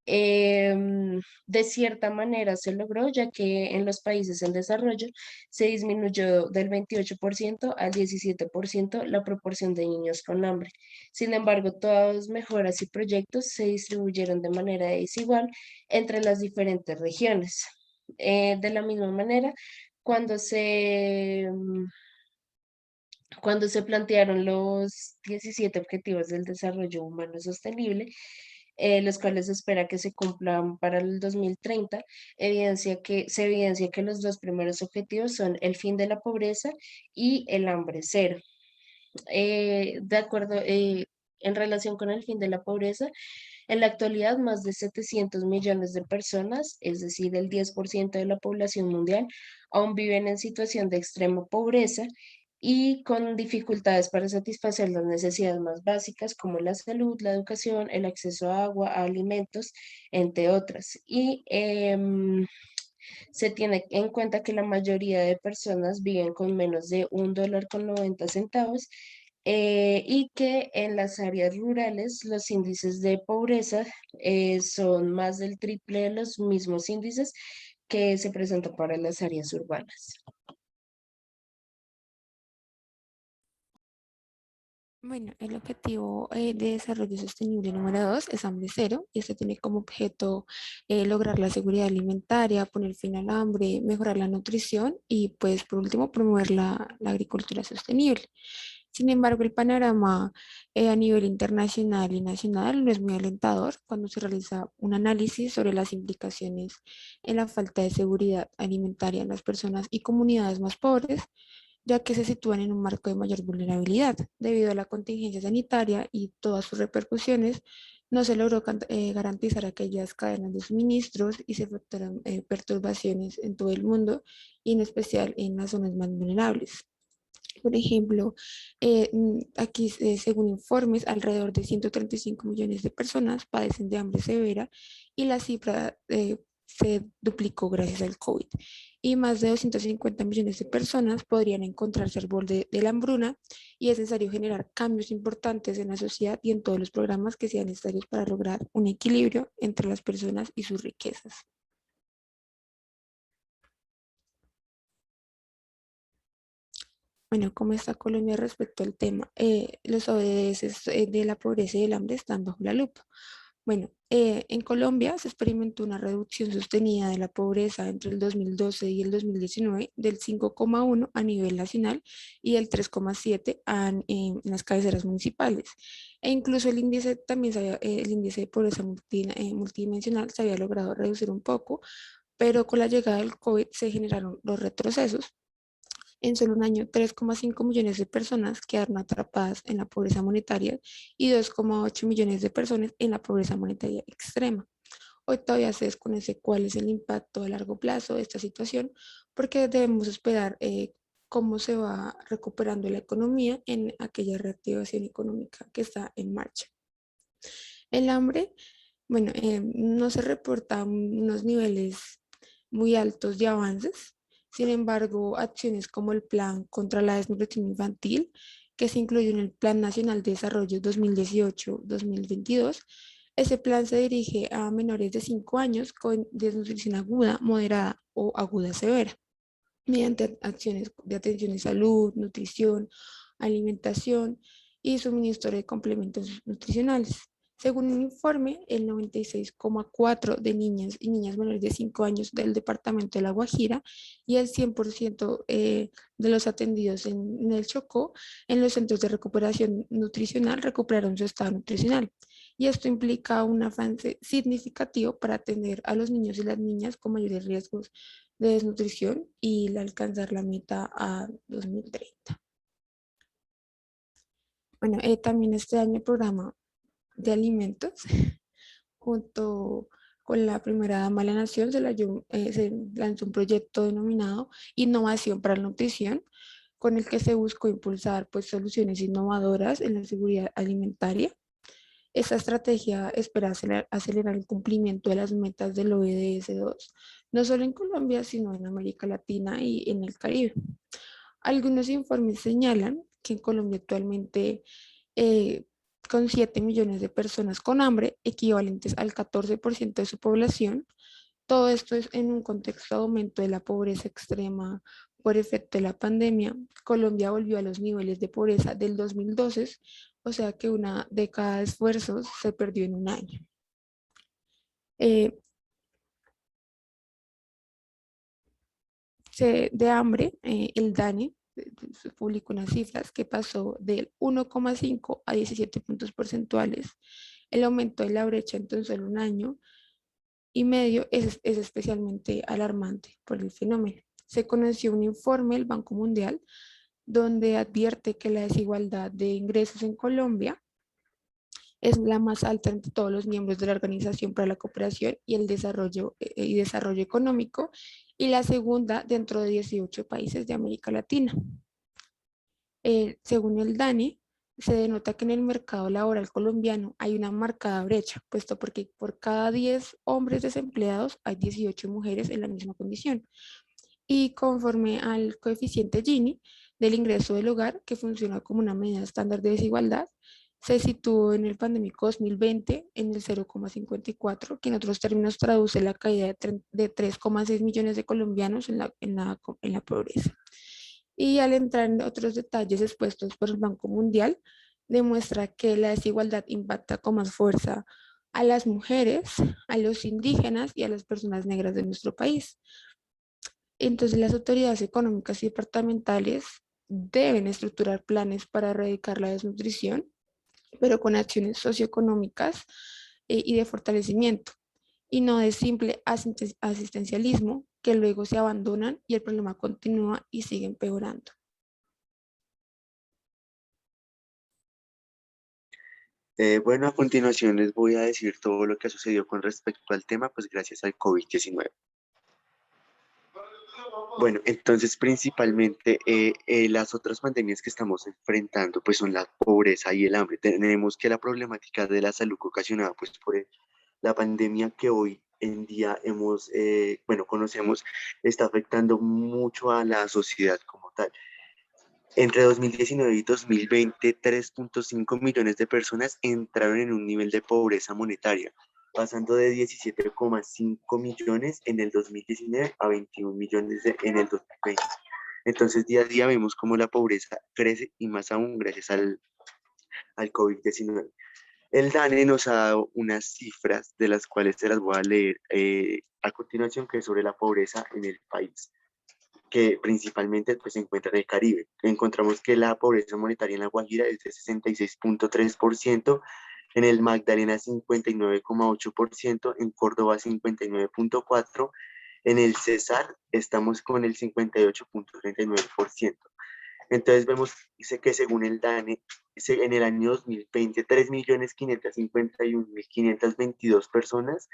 De cierta manera se logró, ya que en los países en desarrollo se disminuyó del 28% al 17% la proporción de niños con hambre. Sin embargo, todas las mejoras y proyectos se distribuyeron de manera desigual entre las diferentes regiones. De la misma manera, cuando cuando se plantearon los 17 Objetivos del Desarrollo Humano Sostenible, los cuales se espera que se cumplan para el 2030, se evidencia que los dos primeros objetivos son el fin de la pobreza y el hambre cero. De acuerdo, en relación con el fin de la pobreza, en la actualidad más de 700 millones de personas, es decir, el 10% de la población mundial, aún viven en situación de extrema pobreza y con dificultades para satisfacer las necesidades más básicas como la salud, la educación, el acceso a agua, a alimentos, entre otras. Y se tiene en cuenta que la mayoría de personas viven con menos de $1.90 y que en las áreas rurales los índices de pobreza son más del triple de los mismos índices que se presentan para las áreas urbanas. Bueno, el objetivo de desarrollo sostenible número 2 es hambre cero y este tiene como objeto lograr la seguridad alimentaria, poner fin al hambre, mejorar la nutrición y pues por último promover la agricultura sostenible. Sin embargo, el panorama a nivel internacional y nacional no es muy alentador cuando se realiza un análisis sobre las implicaciones en la falta de seguridad alimentaria en las personas y comunidades más pobres, ya que se sitúan en un marco de mayor vulnerabilidad. Debido a la contingencia sanitaria y todas sus repercusiones, no se logró garantizar aquellas cadenas de suministros y se afectaron perturbaciones en todo el mundo y en especial en las zonas más vulnerables. Por ejemplo, aquí, según informes, alrededor de 135 millones de personas padecen de hambre severa y la cifra se duplicó gracias al COVID. Y más de 250 millones de personas podrían encontrarse al borde de la hambruna y es necesario generar cambios importantes en la sociedad y en todos los programas que sean necesarios para lograr un equilibrio entre las personas y sus riquezas. Bueno, ¿cómo está Colombia respecto al tema? Los ODS de la pobreza y el hambre están bajo la lupa. Bueno, en Colombia se experimentó una reducción sostenida de la pobreza entre el 2012 y el 2019 del 5,1 a nivel nacional y del 3,7 en las cabeceras municipales. E incluso el índice también el índice de pobreza multidimensional se había logrado reducir un poco, pero con la llegada del COVID se generaron los retrocesos. En solo un año, 3,5 millones de personas quedaron atrapadas en la pobreza monetaria y 2,8 millones de personas en la pobreza monetaria extrema. Hoy todavía se desconoce cuál es el impacto a largo plazo de esta situación, porque debemos esperar cómo se va recuperando la economía en aquella reactivación económica que está en marcha. El hambre, bueno, no se reportan unos niveles muy altos de avances. Sin embargo, acciones como el Plan contra la Desnutrición Infantil, que se incluyó en el Plan Nacional de Desarrollo 2018-2022, ese plan se dirige a menores de 5 años con desnutrición aguda, moderada o aguda severa, mediante acciones de atención de salud, nutrición, alimentación y suministro de complementos nutricionales. Según un informe, el 96,4% de niñas y niñas menores de 5 años del departamento de La Guajira y el 100% de los atendidos en el Chocó, en los centros de recuperación nutricional, recuperaron su estado nutricional. Y esto implica un avance significativo para atender a los niños y las niñas con mayores riesgos de desnutrición y alcanzar la meta a 2030. Bueno, también este año el programa de alimentos, junto con la primera dama de la nación, se lanzó un proyecto denominado Innovación para la Nutrición, con el que se buscó impulsar pues, soluciones innovadoras en la seguridad alimentaria. Esta estrategia espera acelerar el cumplimiento de las metas del ODS 2, no solo en Colombia, sino en América Latina y en el Caribe. Algunos informes señalan que en Colombia actualmente con 7 millones de personas con hambre, equivalentes al 14% de su población. Todo esto es en un contexto de aumento de la pobreza extrema por efecto de la pandemia. Colombia volvió a los niveles de pobreza del 2012, o sea que una década de esfuerzos se perdió en un año. De hambre, el DANE publicó unas cifras que pasó del 1,5 a 17 puntos porcentuales. El aumento de la brecha en tan solo un año y medio es especialmente alarmante por el fenómeno. Se conoció un informe del Banco Mundial donde advierte que la desigualdad de ingresos en Colombia es la más alta entre todos los miembros de la Organización para la Cooperación y el Desarrollo Económico y la segunda dentro de 18 países de América Latina. Según el DANE, se denota que en el mercado laboral colombiano hay una marcada brecha, puesto porque por cada 10 hombres desempleados hay 18 mujeres en la misma condición. Y conforme al coeficiente Gini del ingreso del hogar, que funciona como una medida estándar de desigualdad, se situó en el pandémico 2020 en el 0,54, que en otros términos traduce la caída de 3,6 millones de colombianos en la pobreza. Y al entrar en otros detalles expuestos por el Banco Mundial, demuestra que la desigualdad impacta con más fuerza a las mujeres, a los indígenas y a las personas negras de nuestro país. Entonces, las autoridades económicas y departamentales deben estructurar planes para erradicar la desnutrición, pero con acciones socioeconómicas y de fortalecimiento, y no de simple asistencialismo que luego se abandonan y el problema continúa y sigue empeorando. Bueno, a continuación les voy a decir todo lo que ha sucedido con respecto al tema, pues gracias al COVID-19. Bueno, entonces principalmente las otras pandemias que estamos enfrentando pues son la pobreza y el hambre. Tenemos que la problemática de la salud ocasionada pues por la pandemia que hoy en día conocemos, está afectando mucho a la sociedad como tal. Entre 2019 y 2020, 3.5 millones de personas entraron en un nivel de pobreza monetaria, pasando de 17,5 millones en el 2019 a 21 millones en el 2020. Entonces, día a día vemos cómo la pobreza crece y más aún gracias al COVID-19. El DANE nos ha dado unas cifras de las cuales se las voy a leer a continuación, que es sobre la pobreza en el país, que principalmente pues, se encuentra en el Caribe. Encontramos que la pobreza monetaria en La Guajira es de 66,3%, en el Magdalena 59,8%, en Córdoba 59,4%, en el Cesar estamos con el 58,39%. Entonces vemos que según el DANE, en el año 2020, 3.551.522 personas,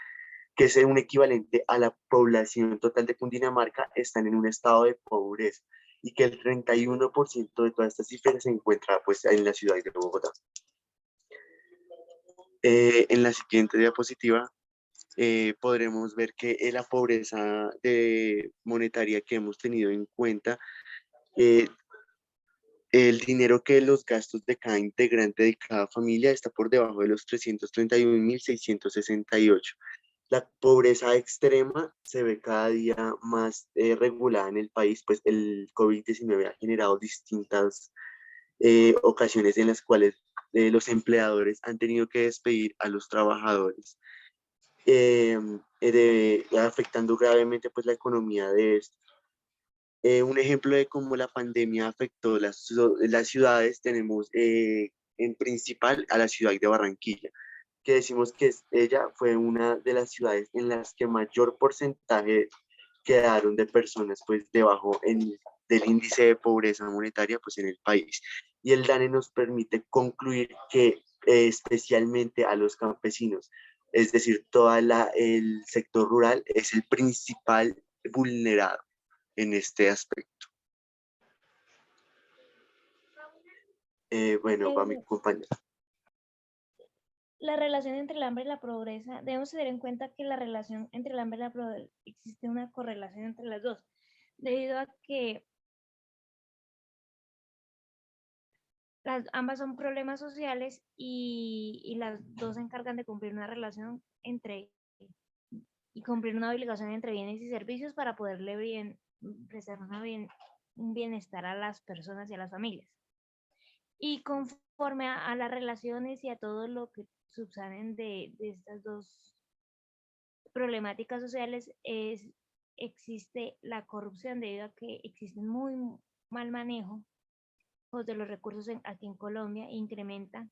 que es un equivalente a la población total de Cundinamarca, están en un estado de pobreza y que el 31% de todas estas cifras se encuentra pues, en la ciudad de Bogotá. En la siguiente diapositiva podremos ver que la pobreza monetaria que hemos tenido en cuenta, el dinero que los gastos de cada integrante de cada familia está por debajo de los 331.668. La pobreza extrema se ve cada día más regulada en el país, pues el COVID-19 ha generado distintas ocasiones en las cuales los empleadores han tenido que despedir a los trabajadores, afectando gravemente pues, la economía de estos. Un ejemplo de cómo la pandemia afectó las ciudades, tenemos en principal a la ciudad de Barranquilla, que decimos que ella fue una de las ciudades en las que mayor porcentaje quedaron de personas pues debajo del índice de pobreza monetaria pues en el país. Y el DANE nos permite concluir que especialmente a los campesinos, es decir, todo el sector rural es el principal vulnerado en este aspecto. Bueno, va mi compañero. La relación entre el hambre y la pobreza, debemos tener en cuenta que la relación entre el hambre y la pobreza, existe una correlación entre las dos, debido a que ambas son problemas sociales y las dos se encargan de cumplir una relación y cumplir una obligación entre bienes y servicios para poderle prestar un bienestar a las personas y a las familias. Y conforme a las relaciones y a todo lo que subsanen de estas dos problemáticas sociales, existe la corrupción debido a que existe muy mal manejo de los recursos aquí en Colombia e incrementa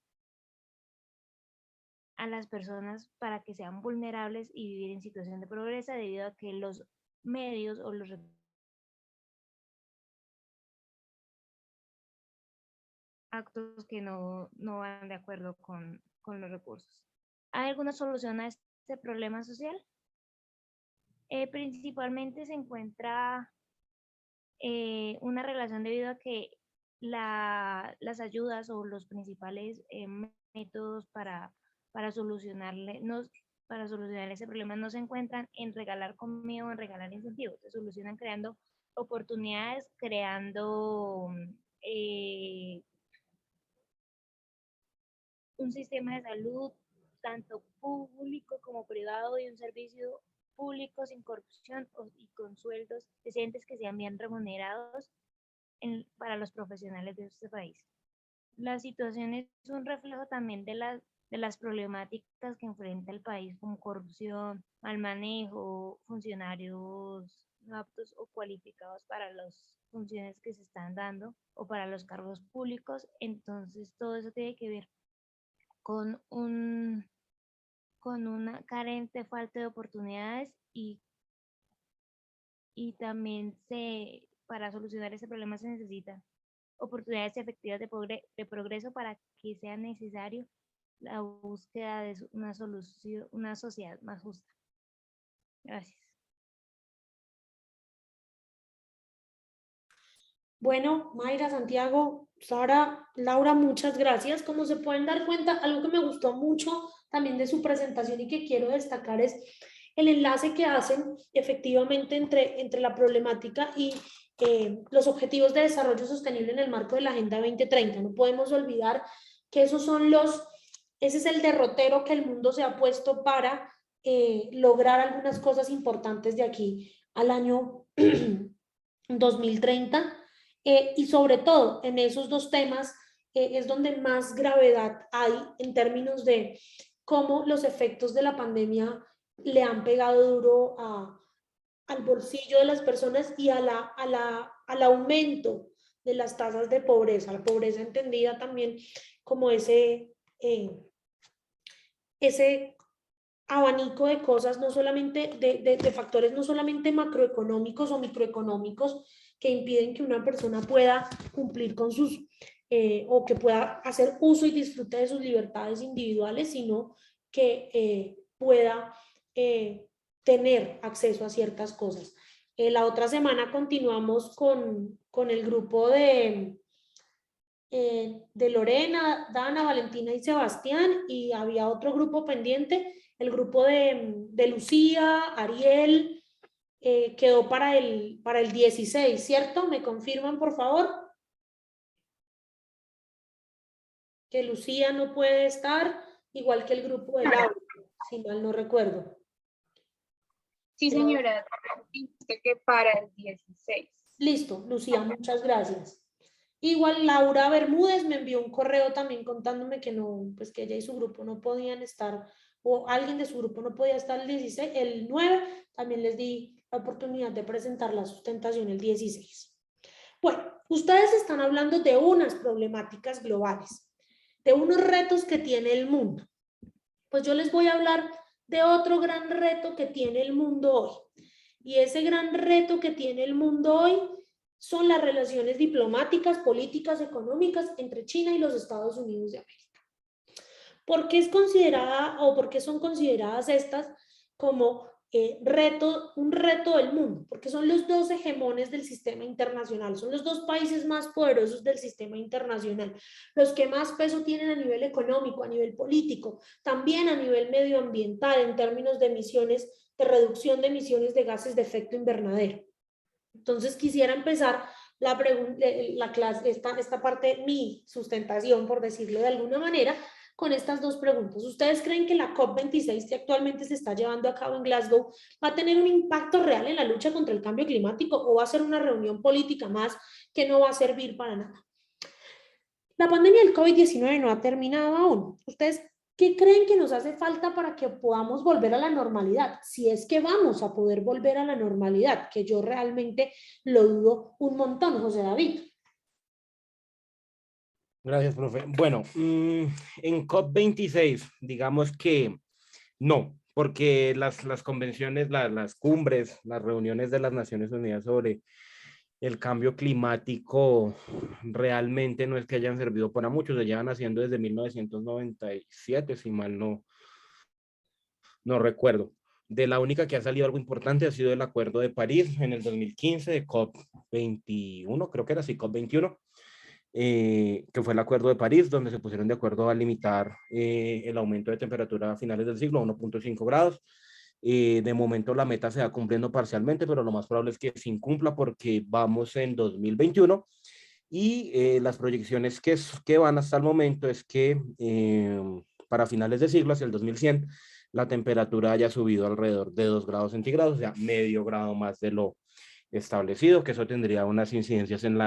a las personas para que sean vulnerables y vivir en situación de pobreza debido a que los medios o los actos que no van de acuerdo con los recursos. ¿Hay alguna solución a este problema social? Principalmente se encuentra una relación debido a que las ayudas o los principales métodos para para solucionar ese problema no se encuentran en regalar comida o en regalar incentivos, se solucionan creando oportunidades, creando un sistema de salud tanto público como privado y un servicio público sin corrupción y con sueldos decentes que sean bien remunerados para los profesionales de este país. La situación es un reflejo también de las problemáticas que enfrenta el país, como corrupción, mal manejo, funcionarios no aptos o cualificados para las funciones que se están dando o para los cargos públicos. Entonces, todo eso tiene que ver con con una carente falta de oportunidades y también para solucionar ese problema se necesitan oportunidades efectivas de progreso para que sea necesario la búsqueda de una solución, una sociedad más justa. Gracias. Bueno, Mayra, Santiago, Sara, Laura, muchas gracias. Como se pueden dar cuenta, algo que me gustó mucho también de su presentación y que quiero destacar es el enlace que hacen efectivamente entre la problemática y los objetivos de desarrollo sostenible en el marco de la Agenda 2030. No podemos olvidar que ese es el derrotero que el mundo se ha puesto para lograr algunas cosas importantes de aquí al año 2030. Y sobre todo en esos dos temas es donde más gravedad hay en términos de cómo los efectos de la pandemia le han pegado duro al bolsillo de las personas y al aumento de las tasas de pobreza, la pobreza entendida también como ese abanico de cosas, no solamente de factores no solamente macroeconómicos o microeconómicos que impiden que una persona pueda cumplir con sus o que pueda hacer uso y disfrute de sus libertades individuales, sino que pueda tener acceso a ciertas cosas. La otra semana continuamos con el grupo de Lorena, Dana, Valentina y Sebastián, y había otro grupo pendiente, el grupo de Lucía, Ariel, quedó para el 16, ¿cierto? ¿Me confirman, por favor? Que Lucía no puede estar, igual que el grupo de Laura, si mal no recuerdo. Sí, señora, dice que para el 16. Listo, Lucía, muchas gracias. Igual Laura Bermúdez me envió un correo también contándome que no, pues que ella y su grupo no podían estar, o alguien de su grupo no podía estar el 16, el 9, también les di la oportunidad de presentar la sustentación el 16. Bueno, ustedes están hablando de unas problemáticas globales, de unos retos que tiene el mundo. Pues yo les voy a hablar de otro gran reto que tiene el mundo hoy. Y ese gran reto que tiene el mundo hoy son las relaciones diplomáticas, políticas, económicas entre China y los Estados Unidos de América. ¿Por qué es considerada o por qué son consideradas estas como un reto del mundo? Porque son los dos hegemones del sistema internacional, son los dos países más poderosos del sistema internacional, los que más peso tienen a nivel económico, a nivel político, también a nivel medioambiental en términos de emisiones, de reducción de emisiones de gases de efecto invernadero. Entonces quisiera empezar esta parte, mi sustentación, por decirlo de alguna manera, con estas dos preguntas. ¿Ustedes creen que la COP26 que actualmente se está llevando a cabo en Glasgow va a tener un impacto real en la lucha contra el cambio climático o va a ser una reunión política más que no va a servir para nada? La pandemia del COVID-19 no ha terminado aún. ¿Ustedes qué creen que nos hace falta para que podamos volver a la normalidad? Si es que vamos a poder volver a la normalidad, que yo realmente lo dudo un montón, José David. Gracias, profe. Bueno, en COP26, digamos que no, porque las convenciones, las cumbres, las reuniones de las Naciones Unidas sobre el cambio climático realmente no es que hayan servido para mucho, se llevan haciendo desde 1997, si mal no recuerdo. De la única que ha salido algo importante ha sido el Acuerdo de París en el 2015 de COP21, creo que era así, COP21, que fue el Acuerdo de París, donde se pusieron de acuerdo a limitar el aumento de temperatura a finales del siglo a 1.5 grados. De momento la meta se va cumpliendo parcialmente, pero lo más probable es que se incumpla porque vamos en 2021 y las proyecciones que van hasta el momento es que para finales de siglo, hacia el 2100, la temperatura haya subido alrededor de 2 grados centígrados, o sea, medio grado más de lo establecido, que eso tendría unas incidencias en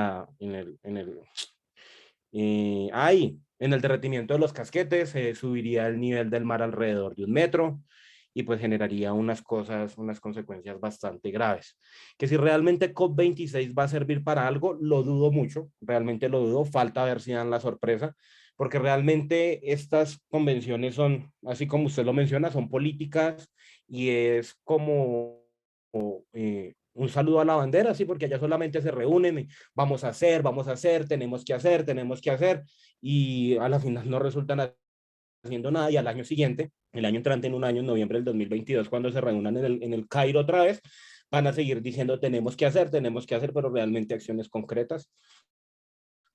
el derretimiento de los casquetes, subiría el nivel del mar alrededor de 1 metro y pues generaría unas consecuencias bastante graves. Que si realmente COP26 va a servir para algo, lo dudo mucho, realmente lo dudo, falta ver si dan la sorpresa, porque realmente estas convenciones son, así como usted lo menciona, son políticas y es como un saludo a la bandera, sí, porque allá solamente se reúnen, y vamos a hacer, tenemos que hacer, y a la final no resultan haciendo nada, y al año siguiente, el año entrante, en un año, en noviembre del 2022, cuando se reúnan en el Cairo otra vez, van a seguir diciendo tenemos que hacer, pero realmente acciones concretas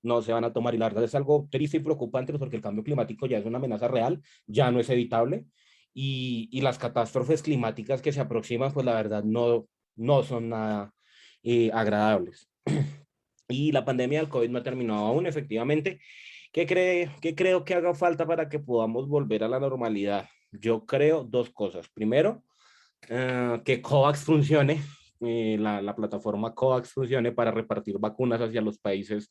no se van a tomar. Y la verdad es algo triste y preocupante porque el cambio climático ya es una amenaza real, ya no es evitable, y las catástrofes climáticas que se aproximan, pues la verdad no son nada agradables. Y la pandemia del COVID no ha terminado aún, efectivamente. ¿Qué creo que haga falta para que podamos volver a la normalidad? Yo creo dos cosas. Primero, que COVAX funcione, la plataforma COVAX funcione para repartir vacunas hacia los países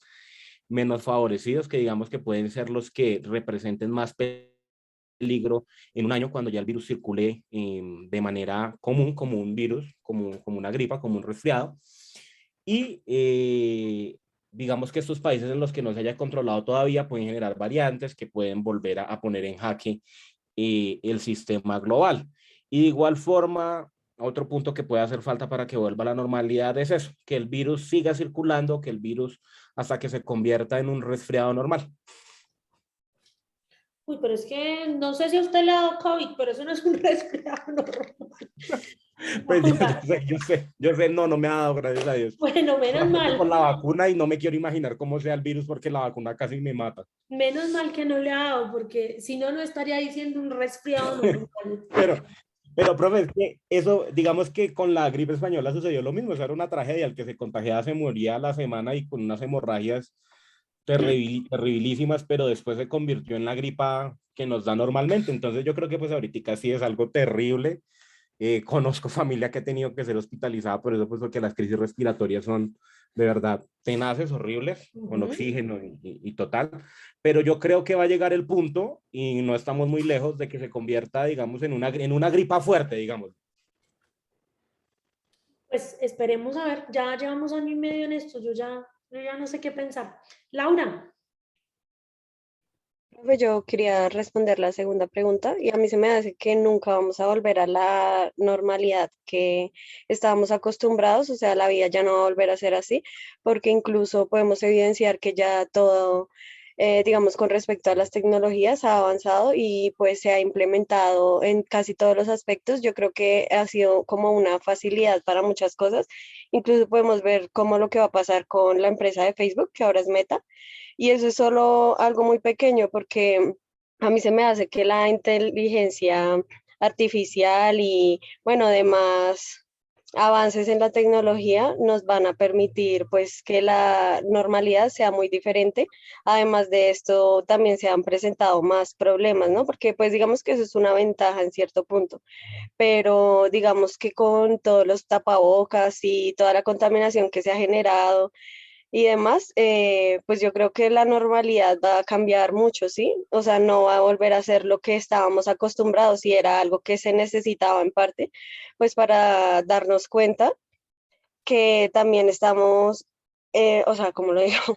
menos favorecidos, que digamos que pueden ser los que representen más peligro en un año cuando ya el virus circule de manera común, como un virus, como una gripa, como un resfriado. Y digamos que estos países en los que no se haya controlado todavía pueden generar variantes que pueden volver a poner en jaque el sistema global. Y de igual forma, otro punto que puede hacer falta para que vuelva a la normalidad es eso, que el virus siga circulando, que el virus hasta que se convierta en un resfriado normal. Uy, pero es que no sé si a usted le ha dado COVID, pero eso no es un resfriado normal. Pues yo sé, no me ha dado, gracias a Dios. Bueno, menos Solamente con mal. la vacuna, y no me quiero imaginar cómo sea el virus porque la vacuna casi me mata. Menos mal que no le ha dado, porque si no, no estaría diciendo un resfriado normal. Pero, profe, es que eso, digamos que con la gripe española sucedió lo mismo, eso era una tragedia, el que se contagiaba se moría a la semana y con unas hemorragias terribilísimas, pero después se convirtió en la gripa que nos da normalmente. Entonces yo creo que pues ahorita sí es algo terrible. Conozco familia que ha tenido que ser hospitalizada por eso, pues porque las crisis respiratorias son de verdad tenaces, horribles, con oxígeno y total. Pero yo creo que va a llegar el punto, y no estamos muy lejos, de que se convierta, digamos, en una gripa fuerte, digamos. Pues esperemos a ver, ya llevamos año y medio en esto, yo ya no sé qué pensar. Laura. Profe, yo quería responder la segunda pregunta y a mí se me hace que nunca vamos a volver a la normalidad que estábamos acostumbrados, o sea, la vida ya no va a volver a ser así, porque incluso podemos evidenciar que ya todo, digamos, con respecto a las tecnologías ha avanzado y pues se ha implementado en casi todos los aspectos. Yo creo que ha sido como una facilidad para muchas cosas. Incluso podemos ver cómo lo que va a pasar con la empresa de Facebook, que ahora es Meta, y eso es solo algo muy pequeño porque a mí se me hace que la inteligencia artificial y, bueno, demás avances en la tecnología nos van a permitir pues que la normalidad sea muy diferente. Además de esto, también se han presentado más problemas, ¿no? Porque pues digamos que eso es una ventaja en cierto punto, pero digamos que con todos los tapabocas y toda la contaminación que se ha generado y demás, pues yo creo que la normalidad va a cambiar mucho, ¿sí? O sea, no va a volver a ser lo que estábamos acostumbrados y era algo que se necesitaba en parte, pues para darnos cuenta que también estamos, o sea, como lo digo,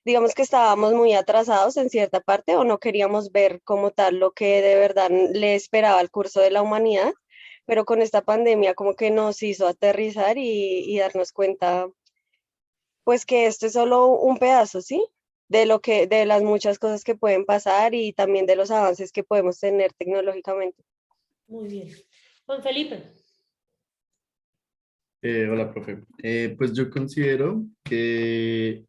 digamos que estábamos muy atrasados en cierta parte o no queríamos ver como tal lo que de verdad le esperaba al curso de la humanidad, pero con esta pandemia como que nos hizo aterrizar y darnos cuenta pues que esto es solo un pedazo, ¿sí? De lo que, de las muchas cosas que pueden pasar y también de los avances que podemos tener tecnológicamente. Muy bien. Juan Felipe. Hola, profe. Pues yo considero que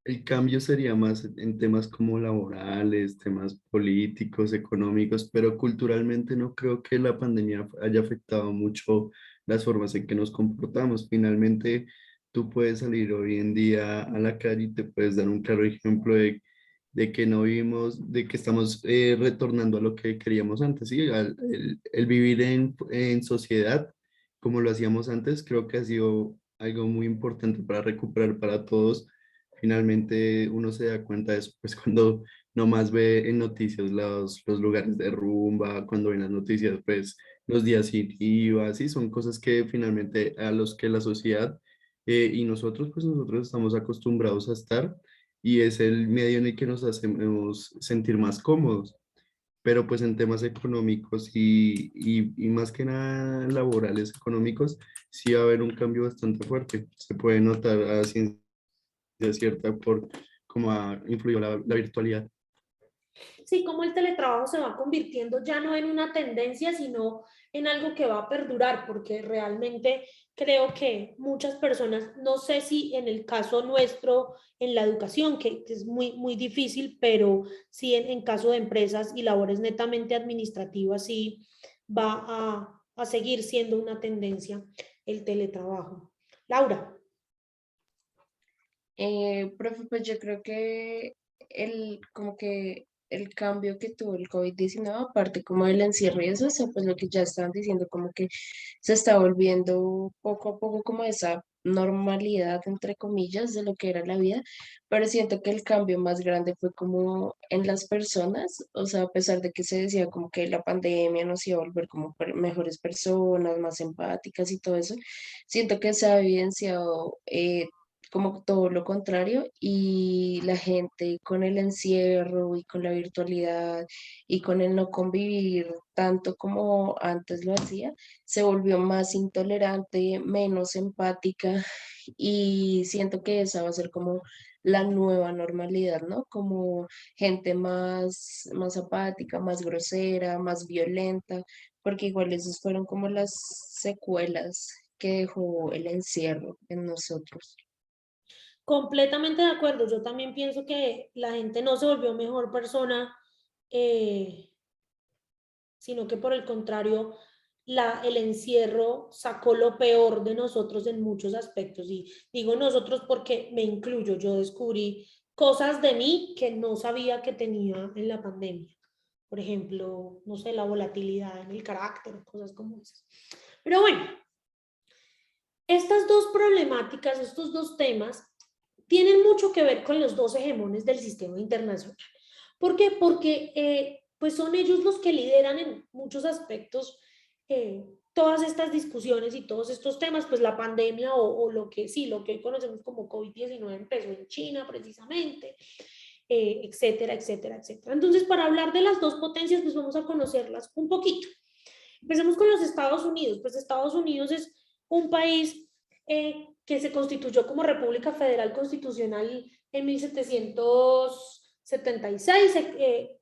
El cambio sería más en temas como laborales, temas políticos, económicos, pero culturalmente no creo que la pandemia haya afectado mucho las formas en que nos comportamos. Finalmente, tú puedes salir hoy en día a la calle y te puedes dar un claro ejemplo de que no vivimos, de que estamos retornando a lo que queríamos antes, ¿sí? El vivir en sociedad como lo hacíamos antes, creo que ha sido algo muy importante para recuperar para todos. Finalmente uno se da cuenta de eso, pues cuando nomás ve en noticias los lugares de rumba, cuando ven las noticias, pues los días sin IVA, sí, son cosas que finalmente a los que la sociedad y nosotros, pues nosotros estamos acostumbrados a estar y es el medio en el que nos hacemos sentir más cómodos, pero pues en temas económicos y más que nada laborales económicos, sí va a haber un cambio bastante fuerte. Se puede notar a ciencia cierta por cómo ha influido la virtualidad. Sí, cómo el teletrabajo se va convirtiendo ya no en una tendencia, sino en algo que va a perdurar, porque realmente creo que muchas personas, no sé si en el caso nuestro, en la educación, que es muy difícil, pero sí en caso de empresas y labores netamente administrativas, sí va a seguir siendo una tendencia el teletrabajo. Laura. Profe, pues yo creo que como que el cambio que tuvo el COVID-19, aparte como del encierro y eso, o sea, pues lo que ya estaban diciendo, como que se está volviendo poco a poco como esa normalidad, entre comillas, de lo que era la vida, pero siento que el cambio más grande fue como en las personas, o sea, a pesar de que se decía como que la pandemia nos iba a volver como mejores personas, más empáticas y todo eso, siento que se ha evidenciado como todo lo contrario y la gente con el encierro y con la virtualidad y con el no convivir tanto como antes lo hacía, se volvió más intolerante, menos empática y siento que esa va a ser como la nueva normalidad, ¿no? Como gente más apática, más grosera, más violenta, porque igual esas fueron como las secuelas que dejó el encierro en nosotros. Completamente de acuerdo. Yo también pienso que la gente no se volvió mejor persona, eh, sino que por el contrario, el encierro sacó lo peor de nosotros en muchos aspectos. Y digo nosotros porque me incluyo. Yo descubrí cosas de mí que no sabía que tenía en la pandemia. Por ejemplo, no sé, la volatilidad en el carácter, cosas como esas. Pero bueno, estas dos problemáticas, estos dos temas, tienen mucho que ver con los dos hegemones del sistema internacional. ¿Por qué? Porque pues son ellos los que lideran en muchos aspectos todas estas discusiones y todos estos temas, pues la pandemia o lo que sí, lo que hoy conocemos como COVID-19 empezó en China precisamente, etcétera, etcétera, etcétera. Entonces, para hablar de las dos potencias, pues vamos a conocerlas un poquito. Empecemos con los Estados Unidos. Pues Estados Unidos es un país que se constituyó como República Federal Constitucional en 1776,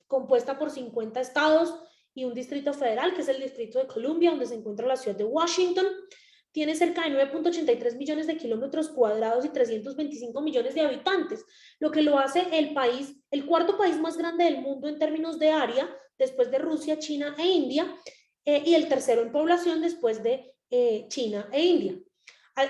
compuesta por 50 estados y un distrito federal, que es el Distrito de Columbia, donde se encuentra la ciudad de Washington. Tiene cerca de 9.83 millones de kilómetros cuadrados y 325 millones de habitantes, lo que lo hace el país, el cuarto país más grande del mundo en términos de área, después de Rusia, China e India, y el tercero en población después de China e India.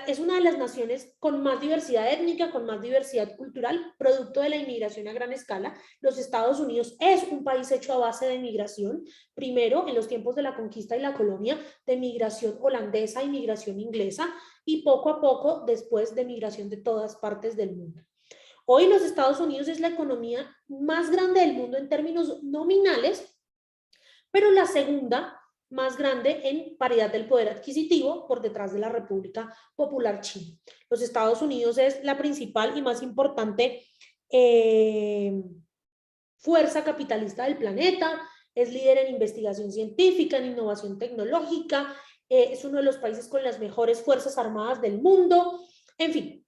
Es una de las naciones con más diversidad étnica, con más diversidad cultural, producto de la inmigración a gran escala. Los Estados Unidos es un país hecho a base de migración, primero en los tiempos de la conquista y la colonia, de migración holandesa y migración inglesa, y poco a poco después de migración de todas partes del mundo. Hoy los Estados Unidos es la economía más grande del mundo en términos nominales, pero la segunda más grande en paridad del poder adquisitivo por detrás de la República Popular China. Los Estados Unidos es la principal y más importante fuerza capitalista del planeta, es líder en investigación científica, en innovación tecnológica, es uno de los países con las mejores fuerzas armadas del mundo, en fin,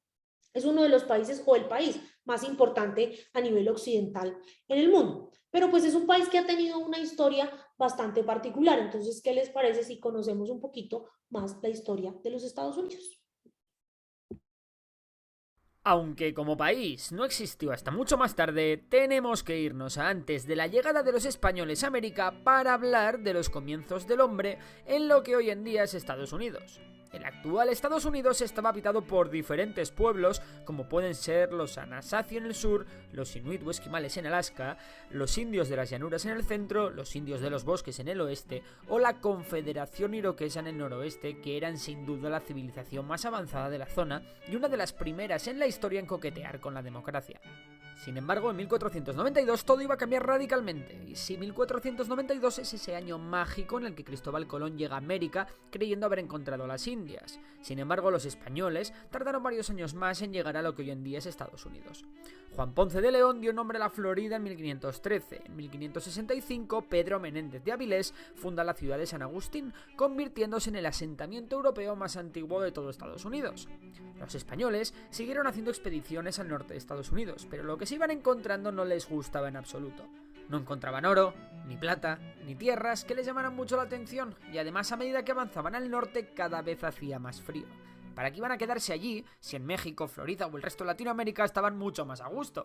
es uno de los países o el país más importante a nivel occidental en el mundo. Pero pues es un país que ha tenido una historia bastante particular. Entonces, ¿qué les parece si conocemos un poquito más la historia de los Estados Unidos? Aunque como país no existió hasta mucho más tarde, tenemos que irnos a antes de la llegada de los españoles a América para hablar de los comienzos del hombre en lo que hoy en día es Estados Unidos. El actual Estados Unidos estaba habitado por diferentes pueblos, como pueden ser los Anasazi en el sur, los Inuit o esquimales en Alaska, los indios de las llanuras en el centro, los indios de los bosques en el oeste, o la Confederación Iroquesa en el noroeste, que eran sin duda la civilización más avanzada de la zona y una de las primeras en la historia en coquetear con la democracia. Sin embargo, en 1492 todo iba a cambiar radicalmente, y si 1492 es ese año mágico en el que Cristóbal Colón llega a América creyendo haber encontrado las Indias. Sin embargo, los españoles tardaron varios años más en llegar a lo que hoy en día es Estados Unidos. Juan Ponce de León dio nombre a la Florida en 1513. En 1565, Pedro Menéndez de Avilés funda la ciudad de San Agustín, convirtiéndose en el asentamiento europeo más antiguo de todo Estados Unidos. Los españoles siguieron haciendo expediciones al norte de Estados Unidos, pero lo que se iban encontrando no les gustaba en absoluto. No encontraban oro, ni plata, ni tierras que les llamaran mucho la atención, y además a medida que avanzaban al norte cada vez hacía más frío. ¿Para qué iban a quedarse allí si en México, Florida o el resto de Latinoamérica estaban mucho más a gusto?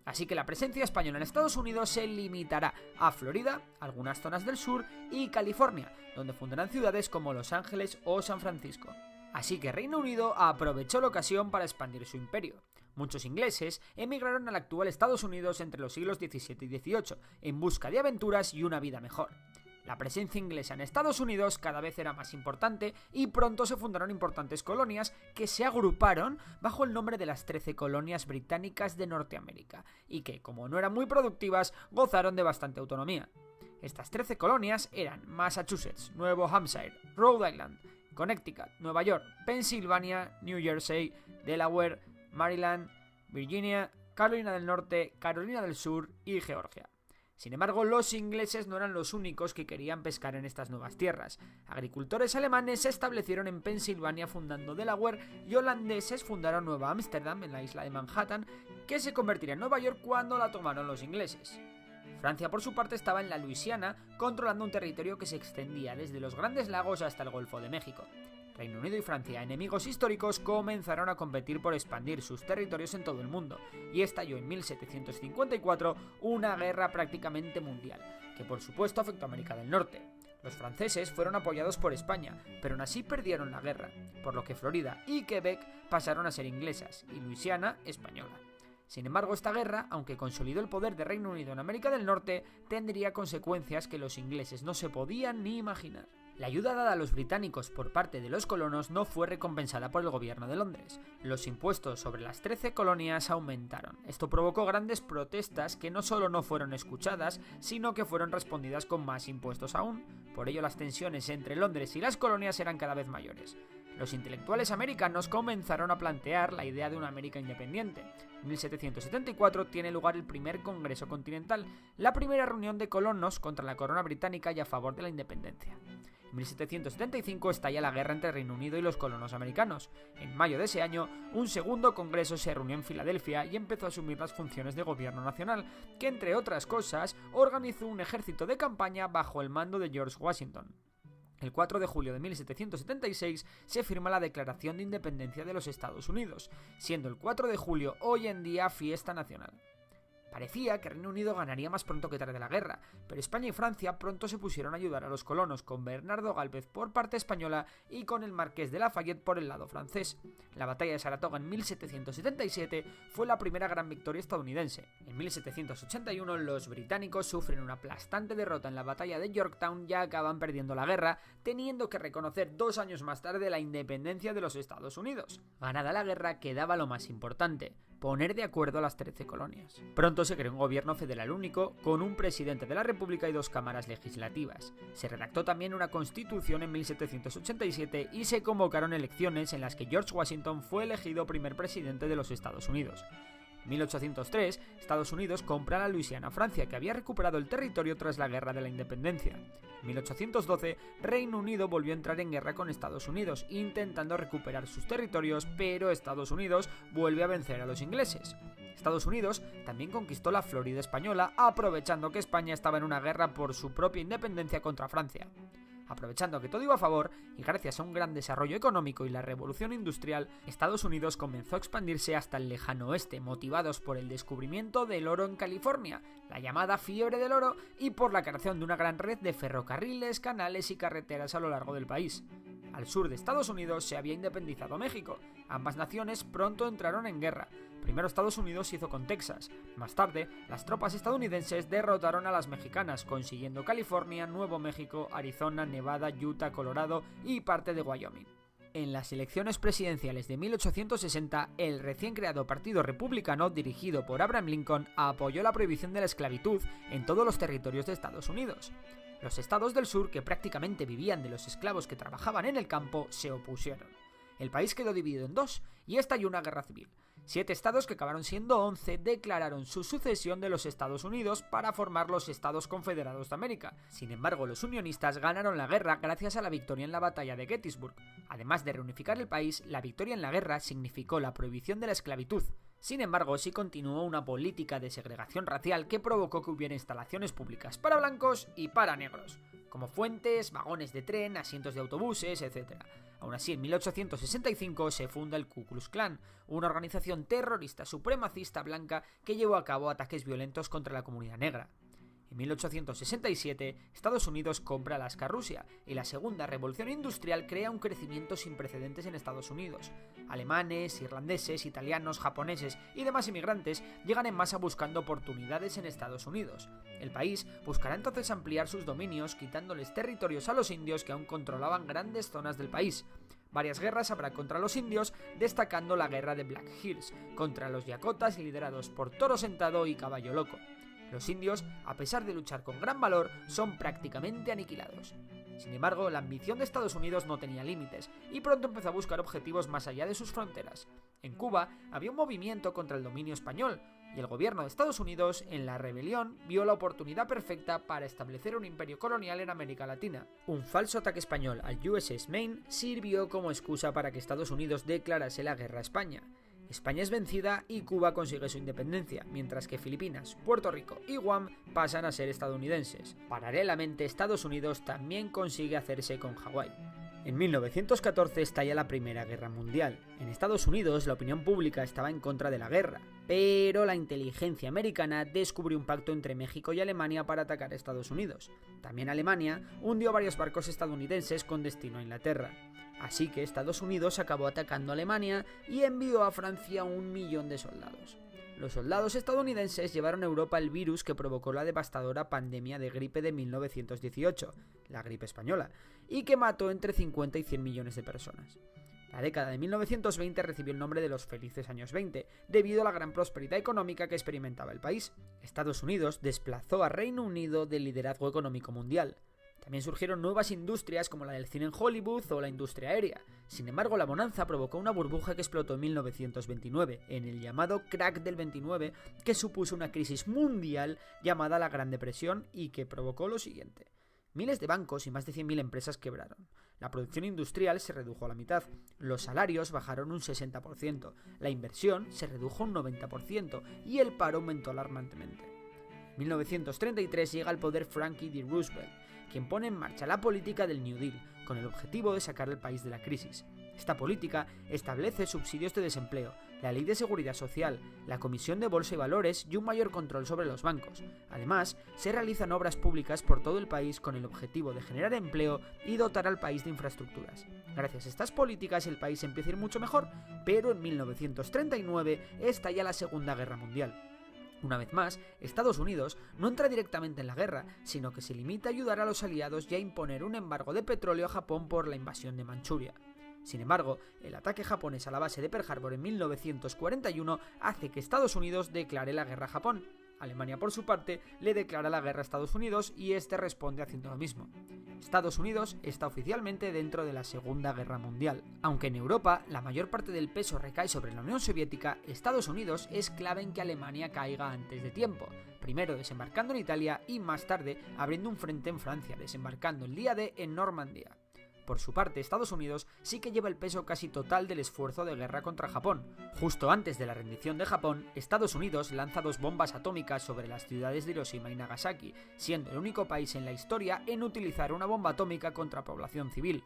Así que la presencia española en Estados Unidos se limitará a Florida, algunas zonas del sur y California, donde fundarán ciudades como Los Ángeles o San Francisco. Así que Reino Unido aprovechó la ocasión para expandir su imperio. Muchos ingleses emigraron al actual Estados Unidos entre los siglos XVII y XVIII, en busca de aventuras y una vida mejor. La presencia inglesa en Estados Unidos cada vez era más importante y pronto se fundaron importantes colonias que se agruparon bajo el nombre de las 13 colonias británicas de Norteamérica y que, como no eran muy productivas, gozaron de bastante autonomía. Estas 13 colonias eran Massachusetts, Nuevo Hampshire, Rhode Island, Connecticut, Nueva York, Pensilvania, New Jersey, Delaware, Maryland, Virginia, Carolina del Norte, Carolina del Sur y Georgia. Sin embargo, los ingleses no eran los únicos que querían pescar en estas nuevas tierras. Agricultores alemanes se establecieron en Pensilvania fundando Delaware y holandeses fundaron Nueva Ámsterdam en la isla de Manhattan, que se convertiría en Nueva York cuando la tomaron los ingleses. Francia, por su parte, estaba en la Luisiana, controlando un territorio que se extendía desde los Grandes Lagos hasta el Golfo de México. Reino Unido y Francia, enemigos históricos, comenzaron a competir por expandir sus territorios en todo el mundo, y estalló en 1754 una guerra prácticamente mundial, que por supuesto afectó a América del Norte. Los franceses fueron apoyados por España, pero aún así perdieron la guerra, por lo que Florida y Quebec pasaron a ser inglesas y Luisiana española. Sin embargo, esta guerra, aunque consolidó el poder de Reino Unido en América del Norte, tendría consecuencias que los ingleses no se podían ni imaginar. La ayuda dada a los británicos por parte de los colonos no fue recompensada por el gobierno de Londres. Los impuestos sobre las 13 colonias aumentaron. Esto provocó grandes protestas que no solo no fueron escuchadas, sino que fueron respondidas con más impuestos aún. Por ello, las tensiones entre Londres y las colonias eran cada vez mayores. Los intelectuales americanos comenzaron a plantear la idea de una América independiente. En 1774 tiene lugar el primer Congreso Continental, la primera reunión de colonos contra la corona británica y a favor de la independencia. En 1775 estalla la guerra entre Reino Unido y los colonos americanos. En mayo de ese año, un segundo congreso se reunió en Filadelfia y empezó a asumir las funciones de gobierno nacional, que entre otras cosas organizó un ejército de campaña bajo el mando de George Washington. El 4 de julio de 1776 se firma la Declaración de Independencia de los Estados Unidos, siendo el 4 de julio hoy en día fiesta nacional. Parecía que Reino Unido ganaría más pronto que tarde la guerra, pero España y Francia pronto se pusieron a ayudar a los colonos, con Bernardo Gálvez por parte española y con el Marqués de Lafayette por el lado francés. La batalla de Saratoga en 1777 fue la primera gran victoria estadounidense. En 1781 los británicos sufren una aplastante derrota en la batalla de Yorktown y acaban perdiendo la guerra, teniendo que reconocer 2 años más tarde la independencia de los Estados Unidos. Ganada la guerra quedaba lo más importante: poner de acuerdo a las 13 colonias. Pronto se creó un gobierno federal único, con un presidente de la República y 2 cámaras legislativas. Se redactó también una constitución en 1787 y se convocaron elecciones en las que George Washington fue elegido primer presidente de los Estados Unidos. En 1803, Estados Unidos compra la Luisiana a Francia, que había recuperado el territorio tras la Guerra de la Independencia. En 1812, Reino Unido volvió a entrar en guerra con Estados Unidos, intentando recuperar sus territorios, pero Estados Unidos vuelve a vencer a los ingleses. Estados Unidos también conquistó la Florida española, aprovechando que España estaba en una guerra por su propia independencia contra Francia. Aprovechando que todo iba a favor, y gracias a un gran desarrollo económico y la revolución industrial, Estados Unidos comenzó a expandirse hasta el lejano oeste, motivados por el descubrimiento del oro en California, la llamada fiebre del oro, y por la creación de una gran red de ferrocarriles, canales y carreteras a lo largo del país. Al sur de Estados Unidos se había independizado México. Ambas naciones pronto entraron en guerra. Primero Estados Unidos hizo con Texas. Más tarde, las tropas estadounidenses derrotaron a las mexicanas, consiguiendo California, Nuevo México, Arizona, Nevada, Utah, Colorado y parte de Wyoming. En las elecciones presidenciales de 1860, el recién creado Partido Republicano, dirigido por Abraham Lincoln, apoyó la prohibición de la esclavitud en todos los territorios de Estados Unidos. Los estados del sur, que prácticamente vivían de los esclavos que trabajaban en el campo, se opusieron. El país quedó dividido en dos, y estalló una guerra civil. 7 estados, que acabaron siendo 11, declararon su sucesión de los Estados Unidos para formar los Estados Confederados de América. Sin embargo, los unionistas ganaron la guerra gracias a la victoria en la batalla de Gettysburg. Además de reunificar el país, la victoria en la guerra significó la prohibición de la esclavitud. Sin embargo, sí continuó una política de segregación racial que provocó que hubiera instalaciones públicas para blancos y para negros, como fuentes, vagones de tren, asientos de autobuses, etc. Aún así, en 1865 se funda el Ku Klux Klan, una organización terrorista supremacista blanca que llevó a cabo ataques violentos contra la comunidad negra. En 1867, Estados Unidos compra Alaska a Rusia y la segunda revolución industrial crea un crecimiento sin precedentes en Estados Unidos. Alemanes, irlandeses, italianos, japoneses y demás inmigrantes llegan en masa buscando oportunidades en Estados Unidos. El país buscará entonces ampliar sus dominios, quitándoles territorios a los indios que aún controlaban grandes zonas del país. Varias guerras habrá contra los indios, destacando la guerra de Black Hills, contra los Yakotas liderados por Toro Sentado y Caballo Loco. Los indios, a pesar de luchar con gran valor, son prácticamente aniquilados. Sin embargo, la ambición de Estados Unidos no tenía límites, y pronto empezó a buscar objetivos más allá de sus fronteras. En Cuba había un movimiento contra el dominio español, y el gobierno de Estados Unidos, en la rebelión, vio la oportunidad perfecta para establecer un imperio colonial en América Latina. Un falso ataque español al USS Maine sirvió como excusa para que Estados Unidos declarase la guerra a España. España es vencida y Cuba consigue su independencia, mientras que Filipinas, Puerto Rico y Guam pasan a ser estadounidenses. Paralelamente, Estados Unidos también consigue hacerse con Hawái. En 1914 estalla la Primera Guerra Mundial. En Estados Unidos la opinión pública estaba en contra de la guerra, pero la inteligencia americana descubrió un pacto entre México y Alemania para atacar a Estados Unidos. También Alemania hundió varios barcos estadounidenses con destino a Inglaterra. Así que Estados Unidos acabó atacando a Alemania y envió a Francia 1 millón de soldados. Los soldados estadounidenses llevaron a Europa el virus que provocó la devastadora pandemia de gripe de 1918, la gripe española, y que mató entre 50 y 100 millones de personas. La década de 1920 recibió el nombre de los felices años 20, debido a la gran prosperidad económica que experimentaba el país. Estados Unidos desplazó a Reino Unido del liderazgo económico mundial. También surgieron nuevas industrias como la del cine en Hollywood o la industria aérea. Sin embargo, la bonanza provocó una burbuja que explotó en 1929, en el llamado crack del 29, que supuso una crisis mundial llamada la Gran Depresión y que provocó lo siguiente. Miles de bancos y más de 100.000 empresas quebraron. La producción industrial se redujo a la mitad, los salarios bajaron un 60%, la inversión se redujo un 90% y el paro aumentó alarmantemente. En 1933 llega al poder Franklin D. Roosevelt, quien pone en marcha la política del New Deal, con el objetivo de sacar al país de la crisis. Esta política establece subsidios de desempleo, la ley de seguridad social, la comisión de bolsa y valores y un mayor control sobre los bancos. Además, se realizan obras públicas por todo el país con el objetivo de generar empleo y dotar al país de infraestructuras. Gracias a estas políticas el país empieza a ir mucho mejor, pero en 1939 estalla la Segunda Guerra Mundial. Una vez más, Estados Unidos no entra directamente en la guerra, sino que se limita a ayudar a los aliados y a imponer un embargo de petróleo a Japón por la invasión de Manchuria. Sin embargo, el ataque japonés a la base de Pearl Harbor en 1941 hace que Estados Unidos declare la guerra a Japón. Alemania, por su parte, le declara la guerra a Estados Unidos y este responde haciendo lo mismo. Estados Unidos está oficialmente dentro de la Segunda Guerra Mundial. Aunque en Europa la mayor parte del peso recae sobre la Unión Soviética, Estados Unidos es clave en que Alemania caiga antes de tiempo, primero desembarcando en Italia y más tarde abriendo un frente en Francia, desembarcando el día D en Normandía. Por su parte, Estados Unidos sí que lleva el peso casi total del esfuerzo de guerra contra Japón. Justo antes de la rendición de Japón, Estados Unidos lanza 2 bombas atómicas sobre las ciudades de Hiroshima y Nagasaki, siendo el único país en la historia en utilizar una bomba atómica contra población civil.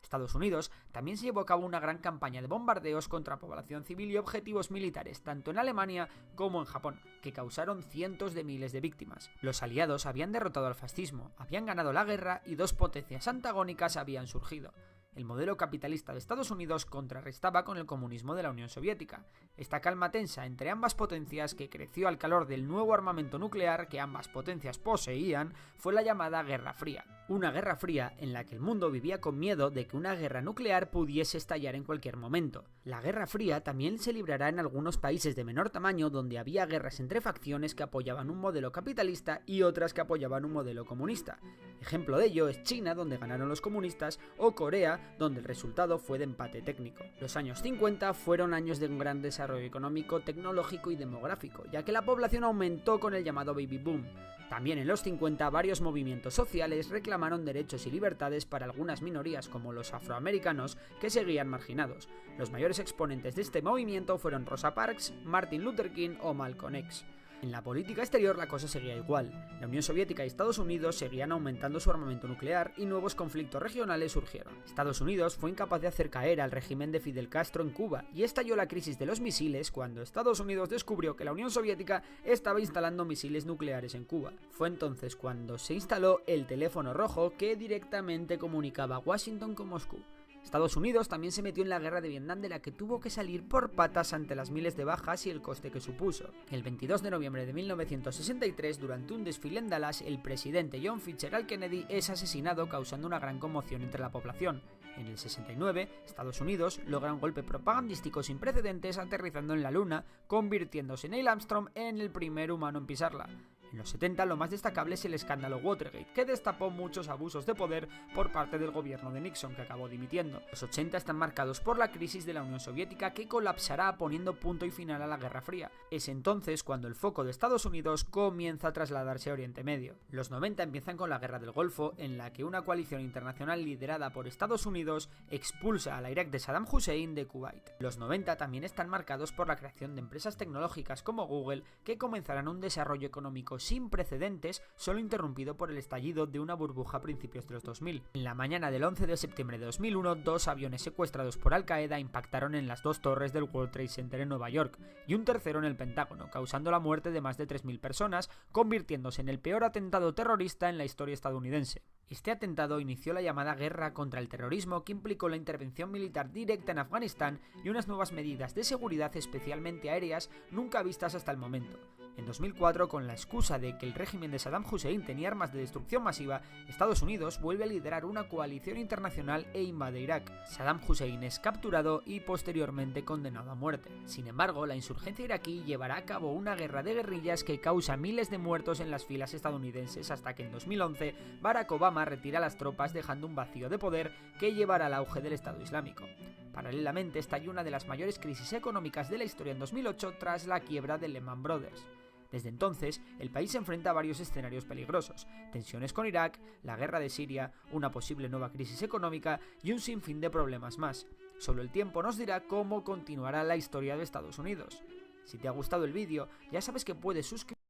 Estados Unidos también se llevó a cabo una gran campaña de bombardeos contra población civil y objetivos militares, tanto en Alemania como en Japón, que causaron cientos de miles de víctimas. Los aliados habían derrotado al fascismo, habían ganado la guerra y 2 potencias antagónicas habían surgido. El modelo capitalista de Estados Unidos contrarrestaba con el comunismo de la Unión Soviética. Esta calma tensa entre ambas potencias, que creció al calor del nuevo armamento nuclear que ambas potencias poseían, fue la llamada Guerra Fría. Una guerra fría en la que el mundo vivía con miedo de que una guerra nuclear pudiese estallar en cualquier momento. La Guerra Fría también se librará en algunos países de menor tamaño, donde había guerras entre facciones que apoyaban un modelo capitalista y otras que apoyaban un modelo comunista. Ejemplo de ello es China, donde ganaron los comunistas, o Corea, donde el resultado fue de empate técnico. Los años 50 fueron años de un gran desarrollo económico, tecnológico y demográfico, ya que la población aumentó con el llamado baby boom. También en los 50 varios movimientos sociales reclamaron derechos y libertades para algunas minorías como los afroamericanos, que seguían marginados. Los mayores exponentes de este movimiento fueron Rosa Parks, Martin Luther King o Malcolm X. En la política exterior la cosa seguía igual. La Unión Soviética y Estados Unidos seguían aumentando su armamento nuclear y nuevos conflictos regionales surgieron. Estados Unidos fue incapaz de hacer caer al régimen de Fidel Castro en Cuba y estalló la crisis de los misiles cuando Estados Unidos descubrió que la Unión Soviética estaba instalando misiles nucleares en Cuba. Fue entonces cuando se instaló el teléfono rojo, que directamente comunicaba Washington con Moscú. Estados Unidos también se metió en la guerra de Vietnam, de la que tuvo que salir por patas ante las miles de bajas y el coste que supuso. El 22 de noviembre de 1963, durante un desfile en Dallas, el presidente John Fitzgerald Kennedy es asesinado, causando una gran conmoción entre la población. En el 69, Estados Unidos logra un golpe propagandístico sin precedentes, aterrizando en la Luna, convirtiéndose Neil Armstrong en el primer humano en pisarla. En los 70 lo más destacable es el escándalo Watergate, que destapó muchos abusos de poder por parte del gobierno de Nixon, que acabó dimitiendo. Los 80 están marcados por la crisis de la Unión Soviética, que colapsará poniendo punto y final a la Guerra Fría. Es entonces cuando el foco de Estados Unidos comienza a trasladarse a Oriente Medio. Los 90 empiezan con la Guerra del Golfo, en la que una coalición internacional liderada por Estados Unidos expulsa al Irak de Saddam Hussein de Kuwait. Los 90 también están marcados por la creación de empresas tecnológicas como Google, que comenzarán un desarrollo económico sin precedentes, solo interrumpido por el estallido de una burbuja a principios de los 2000. En la mañana del 11 de septiembre de 2001, 2 aviones secuestrados por Al-Qaeda impactaron en las 2 torres del World Trade Center en Nueva York, y un tercero en el Pentágono, causando la muerte de más de 3.000 personas, convirtiéndose en el peor atentado terrorista en la historia estadounidense. Este atentado inició la llamada guerra contra el terrorismo, que implicó la intervención militar directa en Afganistán y unas nuevas medidas de seguridad, especialmente aéreas, nunca vistas hasta el momento. En 2004, con la excusa de que el régimen de Saddam Hussein tenía armas de destrucción masiva, Estados Unidos vuelve a liderar una coalición internacional e invade Irak. Saddam Hussein es capturado y posteriormente condenado a muerte. Sin embargo, la insurgencia iraquí llevará a cabo una guerra de guerrillas que causa miles de muertos en las filas estadounidenses, hasta que en 2011 Barack Obama retira las tropas, dejando un vacío de poder que llevará al auge del Estado Islámico. Paralelamente, estalló una de las mayores crisis económicas de la historia en 2008 tras la quiebra de Lehman Brothers. Desde entonces, el país se enfrenta a varios escenarios peligrosos: tensiones con Irak, la guerra de Siria, una posible nueva crisis económica y un sinfín de problemas más. Solo el tiempo nos dirá cómo continuará la historia de Estados Unidos. Si te ha gustado el vídeo, ya sabes que puedes suscribirte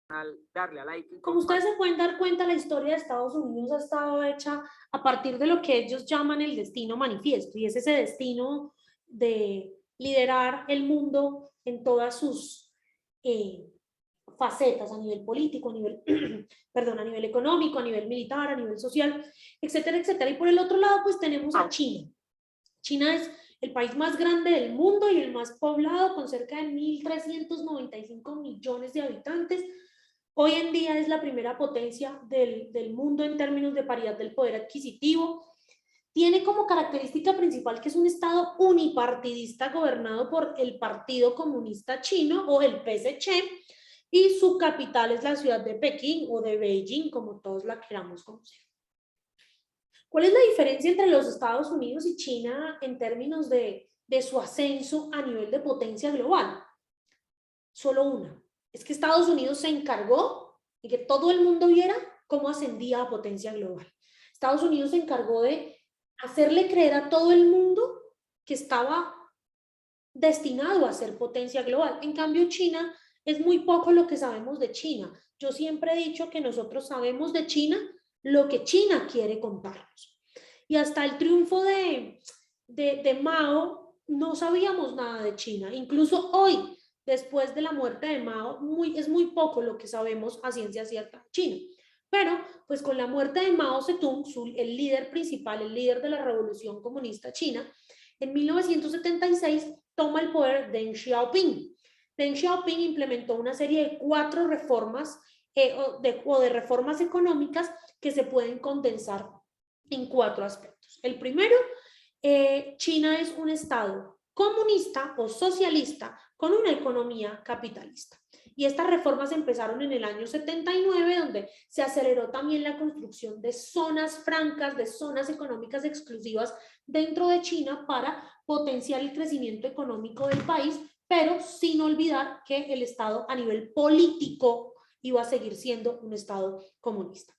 al canal, darle a like. Como ustedes se pueden dar cuenta, la historia de Estados Unidos ha estado hecha a partir de lo que ellos llaman el destino manifiesto, y es ese destino de liderar el mundo en todas sus facetas, a nivel político, a nivel, a nivel económico, a nivel militar, a nivel social, etcétera, etcétera. Y por el otro lado, pues tenemos a China. China es el país más grande del mundo y el más poblado, con cerca de 1.395 millones de habitantes. Hoy en día es la primera potencia del mundo en términos de paridad del poder adquisitivo. Tiene como característica principal que es un estado unipartidista gobernado por el Partido Comunista Chino, o el PSC, y su capital es la ciudad de Pekín o de Beijing, como todos la queramos conocer. ¿Cuál es la diferencia entre los Estados Unidos y China en términos de su ascenso a nivel de potencia global? Solo una: es que Estados Unidos se encargó de que todo el mundo viera cómo ascendía a potencia global. Estados Unidos se encargó de hacerle creer a todo el mundo que estaba destinado a ser potencia global. En cambio, China, es muy poco lo que sabemos de China. Yo siempre he dicho que nosotros sabemos de China lo que China quiere contarnos. Y hasta el triunfo de Mao no sabíamos nada de China. Incluso hoy, después de la muerte de Mao, es muy poco lo que sabemos a ciencia cierta de China. Pero, pues con la muerte de Mao Zedong, el líder principal, el líder de la revolución comunista china, en 1976 toma el poder Deng Xiaoping. Deng Xiaoping implementó una serie de 4 reformas o de reformas económicas que se pueden condensar en 4 aspectos. El primero, China es un estado comunista o socialista con una economía capitalista. Y estas reformas empezaron en el año 79, donde se aceleró también la construcción de zonas francas, de zonas económicas exclusivas dentro de China para potenciar el crecimiento económico del país, pero sin olvidar que el Estado a nivel político iba a seguir siendo un Estado comunista.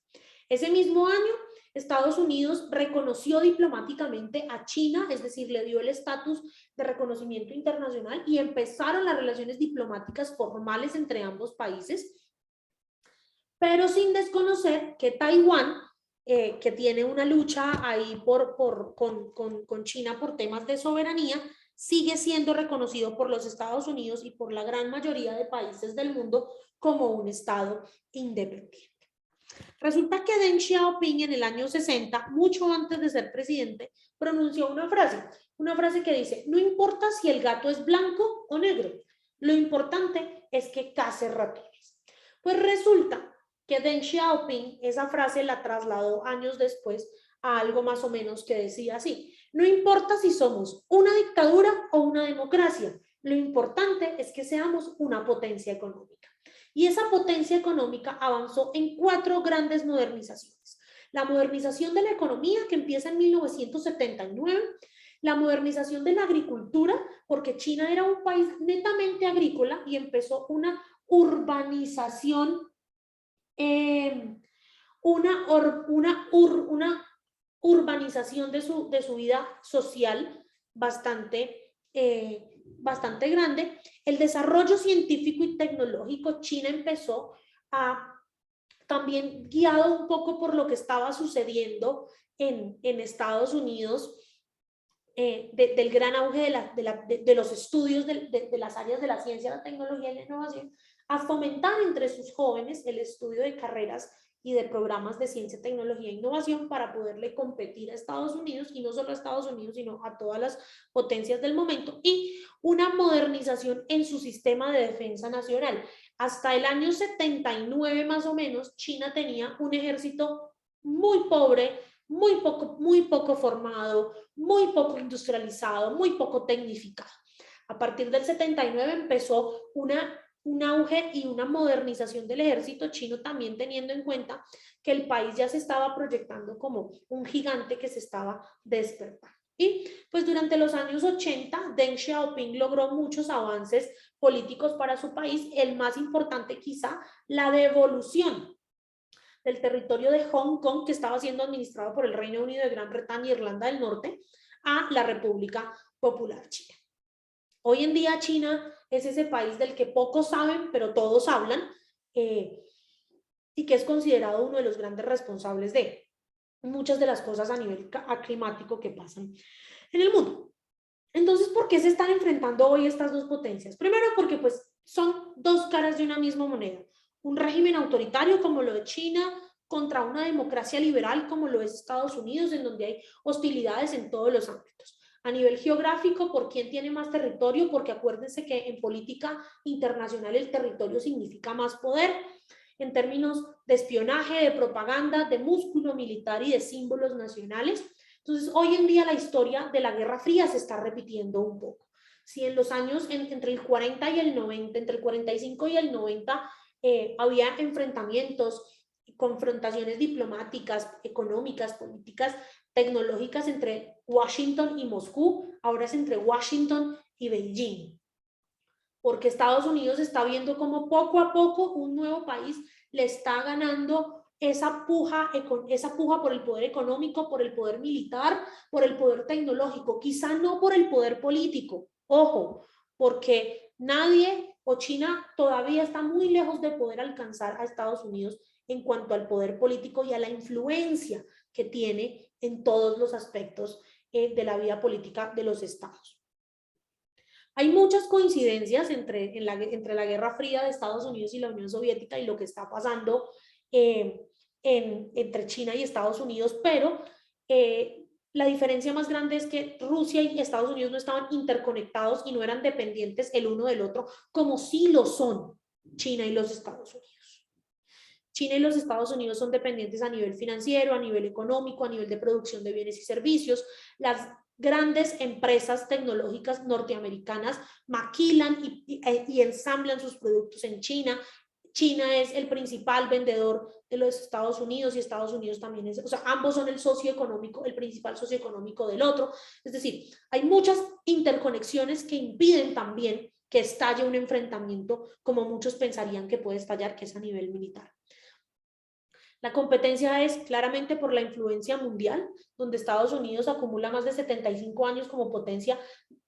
Ese mismo año, Estados Unidos reconoció diplomáticamente a China, es decir, le dio el estatus de reconocimiento internacional y empezaron las relaciones diplomáticas formales entre ambos países, pero sin desconocer que Taiwán, que tiene una lucha ahí con China por temas de soberanía, sigue siendo reconocido por los Estados Unidos y por la gran mayoría de países del mundo como un estado independiente. Resulta que Deng Xiaoping en el año 60, mucho antes de ser presidente, pronunció una frase que dice: no importa si el gato es blanco o negro, lo importante es que case ratones. Pues resulta que Deng Xiaoping esa frase la trasladó años después a algo más o menos que decía así: no importa si somos una dictadura o una democracia, lo importante es que seamos una potencia económica. Y esa potencia económica avanzó en 4 grandes modernizaciones. La modernización de la economía, que empieza en 1979, la modernización de la agricultura, porque China era un país netamente agrícola y empezó una urbanización, una urbanización de su vida social bastante grande. El desarrollo científico y tecnológico, China empezó también guiado un poco por lo que estaba sucediendo en Estados Unidos, del gran auge de los estudios de las áreas de la ciencia, la tecnología y la innovación, a fomentar entre sus jóvenes el estudio de carreras y de programas de ciencia, tecnología e innovación para poderle competir a Estados Unidos, y no solo a Estados Unidos, sino a todas las potencias del momento, y una modernización en su sistema de defensa nacional. Hasta el año 79 más o menos, China tenía un ejército muy pobre, muy poco formado, muy poco industrializado, muy poco tecnificado. A partir del 79 empezó un auge y una modernización del ejército chino, también teniendo en cuenta que el país ya se estaba proyectando como un gigante que se estaba despertando. Y pues durante los años 80, Deng Xiaoping logró muchos avances políticos para su país, el más importante quizá la devolución del territorio de Hong Kong, que estaba siendo administrado por el Reino Unido de Gran Bretaña y Irlanda del Norte, a la República Popular China. Hoy en día China es ese país del que pocos saben, pero todos hablan, y que es considerado uno de los grandes responsables de muchas de las cosas a nivel climático que pasan en el mundo. Entonces, ¿por qué se están enfrentando hoy estas dos potencias? Primero, porque pues son 2 caras de una misma moneda. Un régimen autoritario como lo de China contra una democracia liberal como lo es Estados Unidos, en donde hay hostilidades en todos los ámbitos. A nivel geográfico, ¿por quién tiene más territorio? Porque acuérdense que en política internacional el territorio significa más poder, en términos de espionaje, de propaganda, de músculo militar y de símbolos nacionales. Entonces, hoy en día la historia de la Guerra Fría se está repitiendo un poco. Si en los años entre el 40 y el 90, entre el 45 y el 90, había enfrentamientos, confrontaciones diplomáticas, económicas, políticas, tecnológicas entre Washington y Moscú, ahora es entre Washington y Beijing, porque Estados Unidos está viendo como poco a poco un nuevo país le está ganando esa puja por el poder económico, por el poder militar, por el poder tecnológico, quizá no por el poder político, ojo, porque nadie o China todavía está muy lejos de poder alcanzar a Estados Unidos en cuanto al poder político y a la influencia que tiene en todos los aspectos de la vida política de los estados. Hay muchas coincidencias entre la Guerra Fría de Estados Unidos y la Unión Soviética y lo que está pasando entre China y Estados Unidos, pero la diferencia más grande es que Rusia y Estados Unidos no estaban interconectados y no eran dependientes el uno del otro, como sí lo son China y los Estados Unidos. China y los Estados Unidos son dependientes a nivel financiero, a nivel económico, a nivel de producción de bienes y servicios. Las grandes empresas tecnológicas norteamericanas maquilan y ensamblan sus productos en China. China es el principal vendedor de los Estados Unidos y Estados Unidos también es, o sea, ambos son el socio económico, el principal socio económico del otro. Es decir, hay muchas interconexiones que impiden también que estalle un enfrentamiento como muchos pensarían que puede estallar, que es a nivel militar. La competencia es claramente por la influencia mundial, donde Estados Unidos acumula más de 75 años como potencia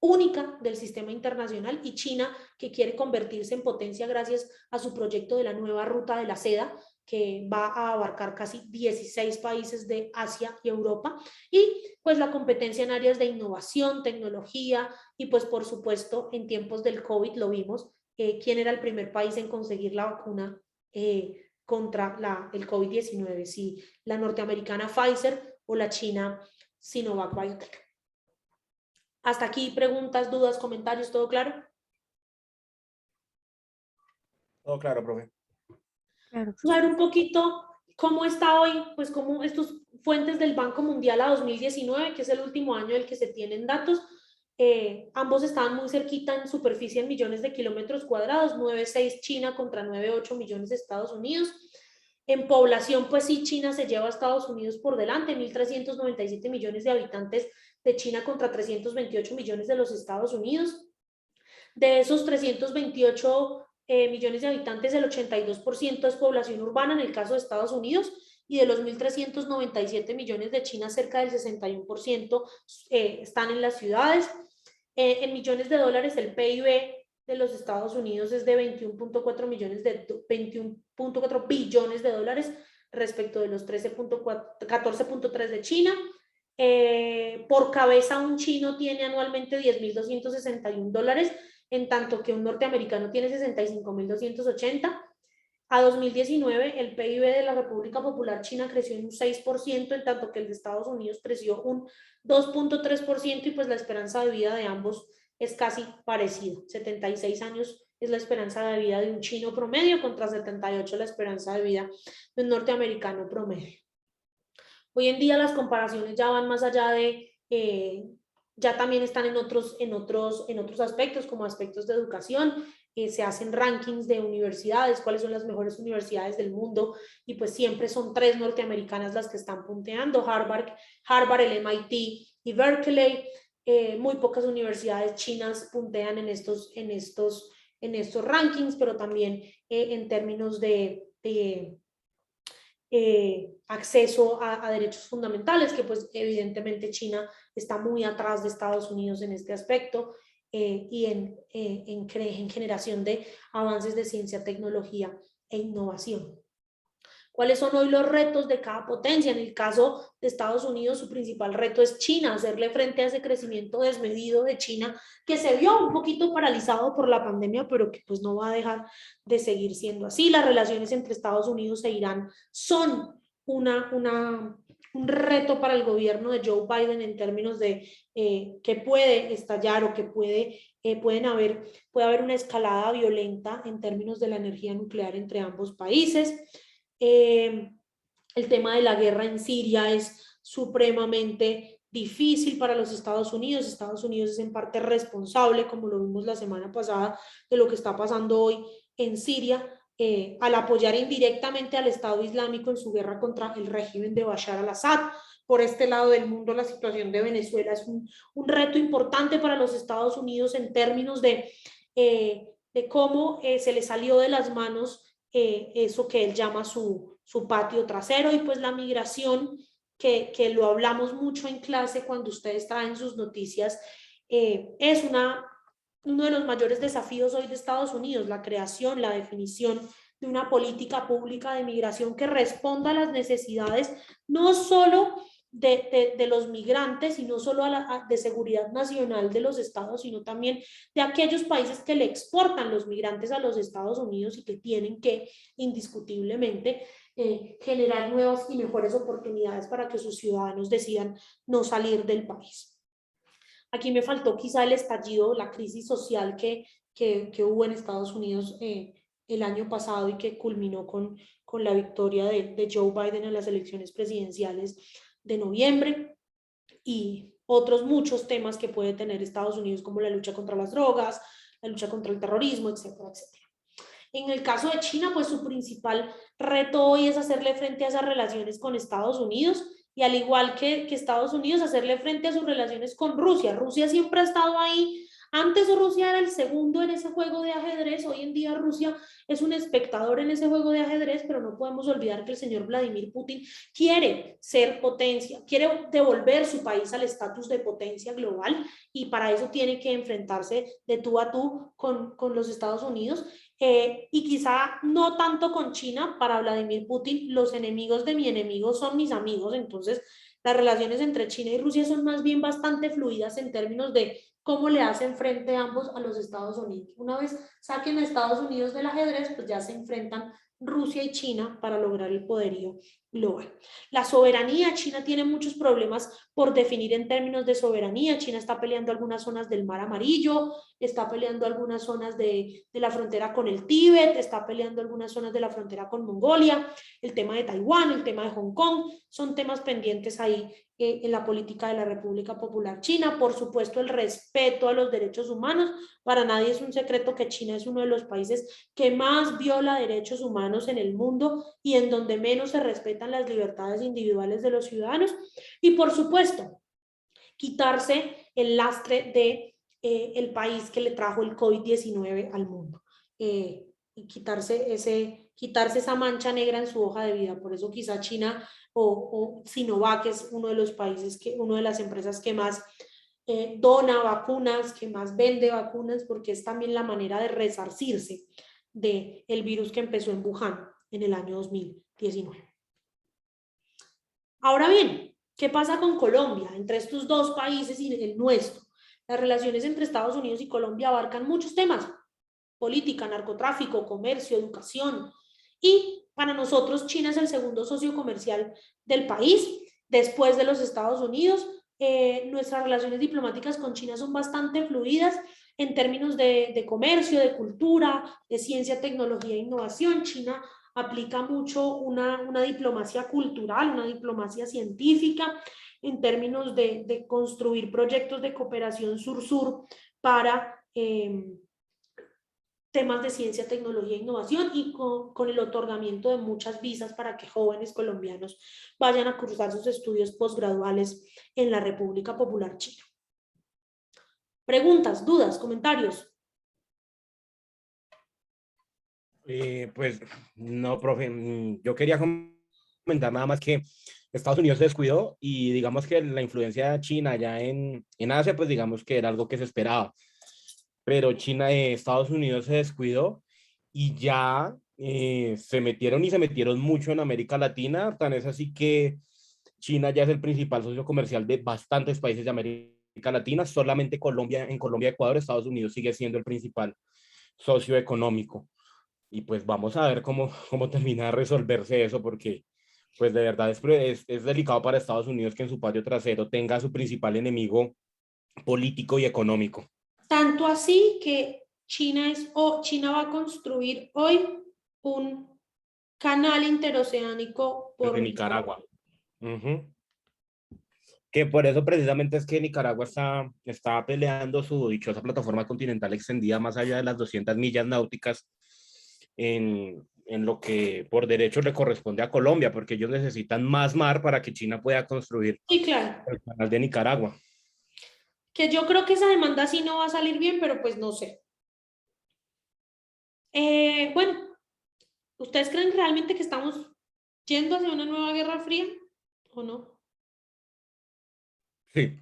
única del sistema internacional y China, que quiere convertirse en potencia gracias a su proyecto de la nueva ruta de la seda, que va a abarcar casi 16 países de Asia y Europa, y pues la competencia en áreas de innovación, tecnología y pues por supuesto en tiempos del COVID lo vimos, quién era el primer país en conseguir la vacuna contra el COVID-19, si la norteamericana Pfizer o la china Sinovac Biotech. Hasta aquí, preguntas, dudas, comentarios, ¿todo claro? Todo claro, profe. Claro. Vamos a ver un poquito cómo está hoy, pues como estas fuentes del Banco Mundial a 2019, que es el último año del que se tienen datos, ambos estaban muy cerquita en superficie en millones de kilómetros cuadrados, 9,6 China contra 9,8 millones de Estados Unidos. En población, pues sí, China se lleva a Estados Unidos por delante, 1.397 millones de habitantes de China contra 328 millones de los Estados Unidos. De esos 328 millones de habitantes, el 82% es población urbana en el caso de Estados Unidos, y de los 1.397 millones de China, cerca del 61% están en las ciudades. En millones de dólares, el PIB de los Estados Unidos es de 21.4 billones de dólares respecto de los 14.3 de China. Por cabeza un chino tiene anualmente $10.261, en tanto que un norteamericano tiene 65.280. A 2019 el PIB de la República Popular China creció en un 6%, en tanto que el de Estados Unidos creció un 2.3%, y pues la esperanza de vida de ambos es casi parecida. 76 años es la esperanza de vida de un chino promedio contra 78 la esperanza de vida de un norteamericano promedio. Hoy en día las comparaciones ya van más allá de, ya también están en otros aspectos, como aspectos de educación. Se hacen rankings de universidades, cuáles son las mejores universidades del mundo, y pues siempre son 3 norteamericanas las que están punteando: Harvard, el MIT y Berkeley. Muy pocas universidades chinas puntean en estos rankings, pero también en términos de acceso a derechos fundamentales, que pues evidentemente China está muy atrás de Estados Unidos en este aspecto, y en generación de avances de ciencia, tecnología e innovación. ¿Cuáles son hoy los retos de cada potencia? En el caso de Estados Unidos, su principal reto es China, hacerle frente a ese crecimiento desmedido de China, que se vio un poquito paralizado por la pandemia, pero que pues no va a dejar de seguir siendo así. Las relaciones entre Estados Unidos e Irán son un reto para el gobierno de Joe Biden en términos de que puede estallar o que puede haber una escalada violenta en términos de la energía nuclear entre ambos países. El tema de la guerra en Siria es supremamente difícil para los Estados Unidos. Estados Unidos es en parte responsable, como lo vimos la semana pasada, de lo que está pasando hoy en Siria, al apoyar indirectamente al Estado Islámico en su guerra contra el régimen de Bashar al-Assad. Por este lado del mundo, la situación de Venezuela es un reto importante para los Estados Unidos en términos de cómo se le salió de las manos eso que él llama su patio trasero, y pues la migración, que lo hablamos mucho en clase cuando ustedes traen sus noticias, es uno de los mayores desafíos hoy de Estados Unidos, la creación, la definición de una política pública de migración que responda a las necesidades no solo de los migrantes y no solo de seguridad nacional de los estados, sino también de aquellos países que le exportan los migrantes a los Estados Unidos y que tienen que indiscutiblemente generar nuevas y mejores oportunidades para que sus ciudadanos decidan no salir del país. Aquí me faltó quizá el estallido, la crisis social que hubo en Estados Unidos el año pasado y que culminó con la victoria de Joe Biden en las elecciones presidenciales de noviembre, y otros muchos temas que puede tener Estados Unidos, como la lucha contra las drogas, la lucha contra el terrorismo, etcétera, etcétera. En el caso de China, pues su principal reto hoy es hacerle frente a esas relaciones con Estados Unidos, y al igual que Estados Unidos, hacerle frente a sus relaciones con Rusia. Rusia siempre ha estado ahí. Antes Rusia era el segundo en ese juego de ajedrez, hoy en día Rusia es un espectador en ese juego de ajedrez, pero no podemos olvidar que el señor Vladimir Putin quiere ser potencia, quiere devolver su país al estatus de potencia global, y para eso tiene que enfrentarse de tú a tú con los Estados Unidos. Y quizá no tanto con China. Para Vladimir Putin, los enemigos de mi enemigo son mis amigos. Entonces las relaciones entre China y Rusia son más bien bastante fluidas en términos de cómo le hacen frente ambos a los Estados Unidos. Una vez saquen a Estados Unidos del ajedrez, pues ya se enfrentan Rusia y China para lograr el poderío global. La soberanía, China tiene muchos problemas por definir en términos de soberanía. China está peleando algunas zonas del Mar Amarillo, está peleando algunas zonas de la frontera con el Tíbet, está peleando algunas zonas de la frontera con Mongolia, el tema de Taiwán, el tema de Hong Kong, son temas pendientes ahí en la política de la República Popular China. Por supuesto, el respeto a los derechos humanos. Para nadie es un secreto que China es uno de los países que más viola derechos humanos en el mundo y en donde menos se respetan las libertades individuales de los ciudadanos. Y por supuesto, quitarse el lastre de el país que le trajo el COVID-19 al mundo, y quitarse esa mancha negra en su hoja de vida. Por eso quizá China o Sinovac es uno de los países, una de las empresas que más dona vacunas, que más vende vacunas, porque es también la manera de resarcirse del virus que empezó en Wuhan en el año 2019. Ahora bien, ¿qué pasa con Colombia? Entre estos dos países y el nuestro, las relaciones entre Estados Unidos y Colombia abarcan muchos temas: política, narcotráfico, comercio, educación. Y para nosotros China es el segundo socio comercial del país, después de los Estados Unidos. Nuestras relaciones diplomáticas con China son bastante fluidas en términos de comercio, de cultura, de ciencia, tecnología e innovación. China aplica mucho una diplomacia cultural, una diplomacia científica, en términos de construir proyectos de cooperación sur-sur para temas de ciencia, tecnología e innovación, y con el otorgamiento de muchas visas para que jóvenes colombianos vayan a cursar sus estudios posgraduales en la República Popular China. ¿Preguntas, dudas, comentarios? Pues no, profe, yo quería comentar nada más que Estados Unidos se descuidó, y digamos que la influencia china allá en Asia, pues digamos que era algo que se esperaba, pero Estados Unidos se descuidó y ya se metieron mucho en América Latina. Tan es así que China ya es el principal socio comercial de bastantes países de América Latina. Solamente en Colombia y Ecuador, Estados Unidos sigue siendo el principal socio económico. Y pues vamos a ver cómo termina de resolverse eso, porque pues de verdad es delicado para Estados Unidos que en su patio trasero tenga a su principal enemigo político y económico. Tanto así que China va a construir hoy un canal interoceánico por Nicaragua. Que por eso precisamente es que Nicaragua está peleando su dichosa plataforma continental extendida más allá de las 200 millas náuticas en lo que por derecho le corresponde a Colombia, porque ellos necesitan más mar para que China pueda construir el canal de Nicaragua. Que yo creo que esa demanda sí no va a salir bien, pero pues no sé. Bueno, ustedes ¿Ustedes creen realmente que estamos yendo hacia una nueva guerra fría o no? Sí,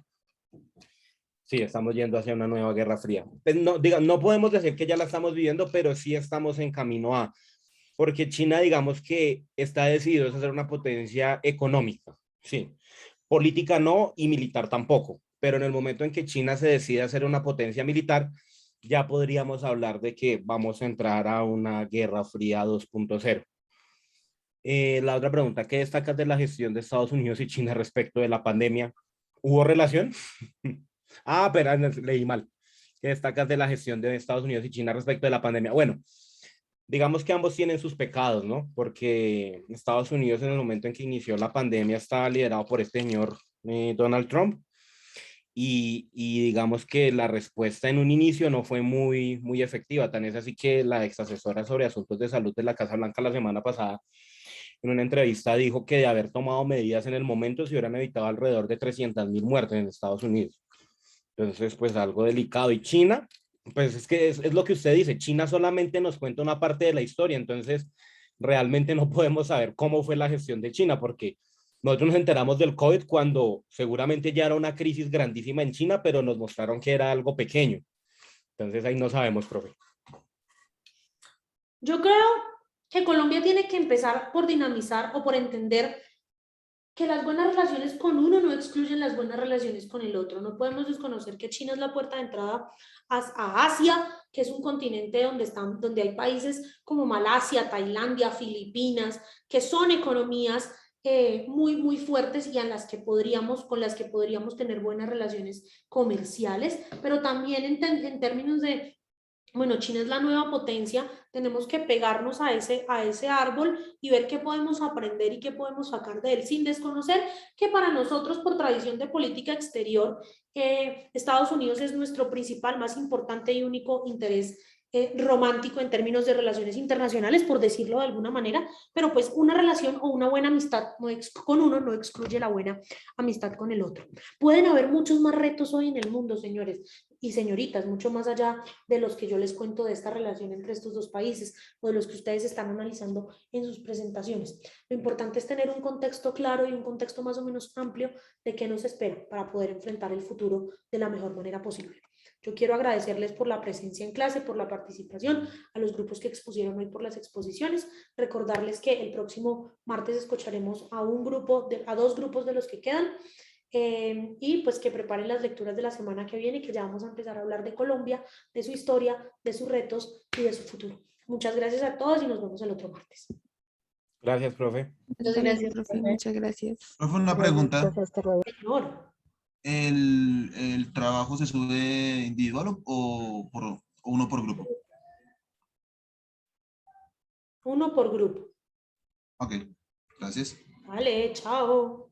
sí, estamos yendo hacia una nueva guerra fría. Pues no, no podemos decir que ya la estamos viviendo, pero sí estamos en camino a, porque China, digamos que está decidido a ser una potencia económica, sí, política no y militar tampoco, pero en el momento en que China se decide a ser una potencia militar, ya podríamos hablar de que vamos a entrar a una guerra fría 2.0. La otra pregunta, ¿qué destacas de la gestión de Estados Unidos y China respecto de la pandemia? ¿Hubo relación? Ah, pero leí mal. ¿Qué destacas de la gestión de Estados Unidos y China respecto de la pandemia? Bueno, digamos que ambos tienen sus pecados, ¿no? Porque Estados Unidos en el momento en que inició la pandemia estaba liderado por este señor Donald Trump y digamos que la respuesta en un inicio no fue muy efectiva. Tan es así que la ex asesora sobre asuntos de salud de la Casa Blanca la semana pasada en una entrevista dijo que de haber tomado medidas en el momento se hubieran evitado alrededor de 300.000 muertes en Estados Unidos. Entonces, pues algo delicado. Y China, pues es que es lo que usted dice, China solamente nos cuenta una parte de la historia, entonces realmente no podemos saber cómo fue la gestión de China, porque nosotros nos enteramos del COVID cuando seguramente ya era una crisis grandísima en China, pero nos mostraron que era algo pequeño. Entonces ahí no sabemos, profe. Yo creo que Colombia tiene que empezar por dinamizar o por entender que las buenas relaciones con uno no excluyen las buenas relaciones con el otro. No podemos desconocer que China es la puerta de entrada a Asia, que es un continente donde hay países como Malasia, Tailandia, Filipinas, que son economías muy fuertes y con las que podríamos tener buenas relaciones comerciales, pero también en términos de bueno, China es la nueva potencia, tenemos que pegarnos a ese árbol y ver qué podemos aprender y qué podemos sacar de él, sin desconocer que para nosotros, por tradición de política exterior, Estados Unidos es nuestro principal, más importante y único interés romántico en términos de relaciones internacionales, por decirlo de alguna manera, pero pues una relación o una buena amistad con uno no excluye la buena amistad con el otro. Pueden haber muchos más retos hoy en el mundo, señores y señoritas, mucho más allá de los que yo les cuento de esta relación entre estos dos países o de los que ustedes están analizando en sus presentaciones. Lo importante es tener un contexto claro y un contexto más o menos amplio de qué nos espera para poder enfrentar el futuro de la mejor manera posible. Yo quiero agradecerles por la presencia en clase, por la participación, a los grupos que expusieron hoy por las exposiciones, recordarles que el próximo martes escucharemos a dos grupos de los que quedan, y pues que preparen las lecturas de la semana que viene, que ya vamos a empezar a hablar de Colombia, de su historia, de sus retos y de su futuro. Muchas gracias a todos y nos vemos el otro martes. Gracias, profe. Muchas gracias, profe. Muchas gracias. Profe, una pregunta. Señor. ¿El trabajo se sube individual o uno por grupo? Uno por grupo. Ok, gracias. Vale, chao.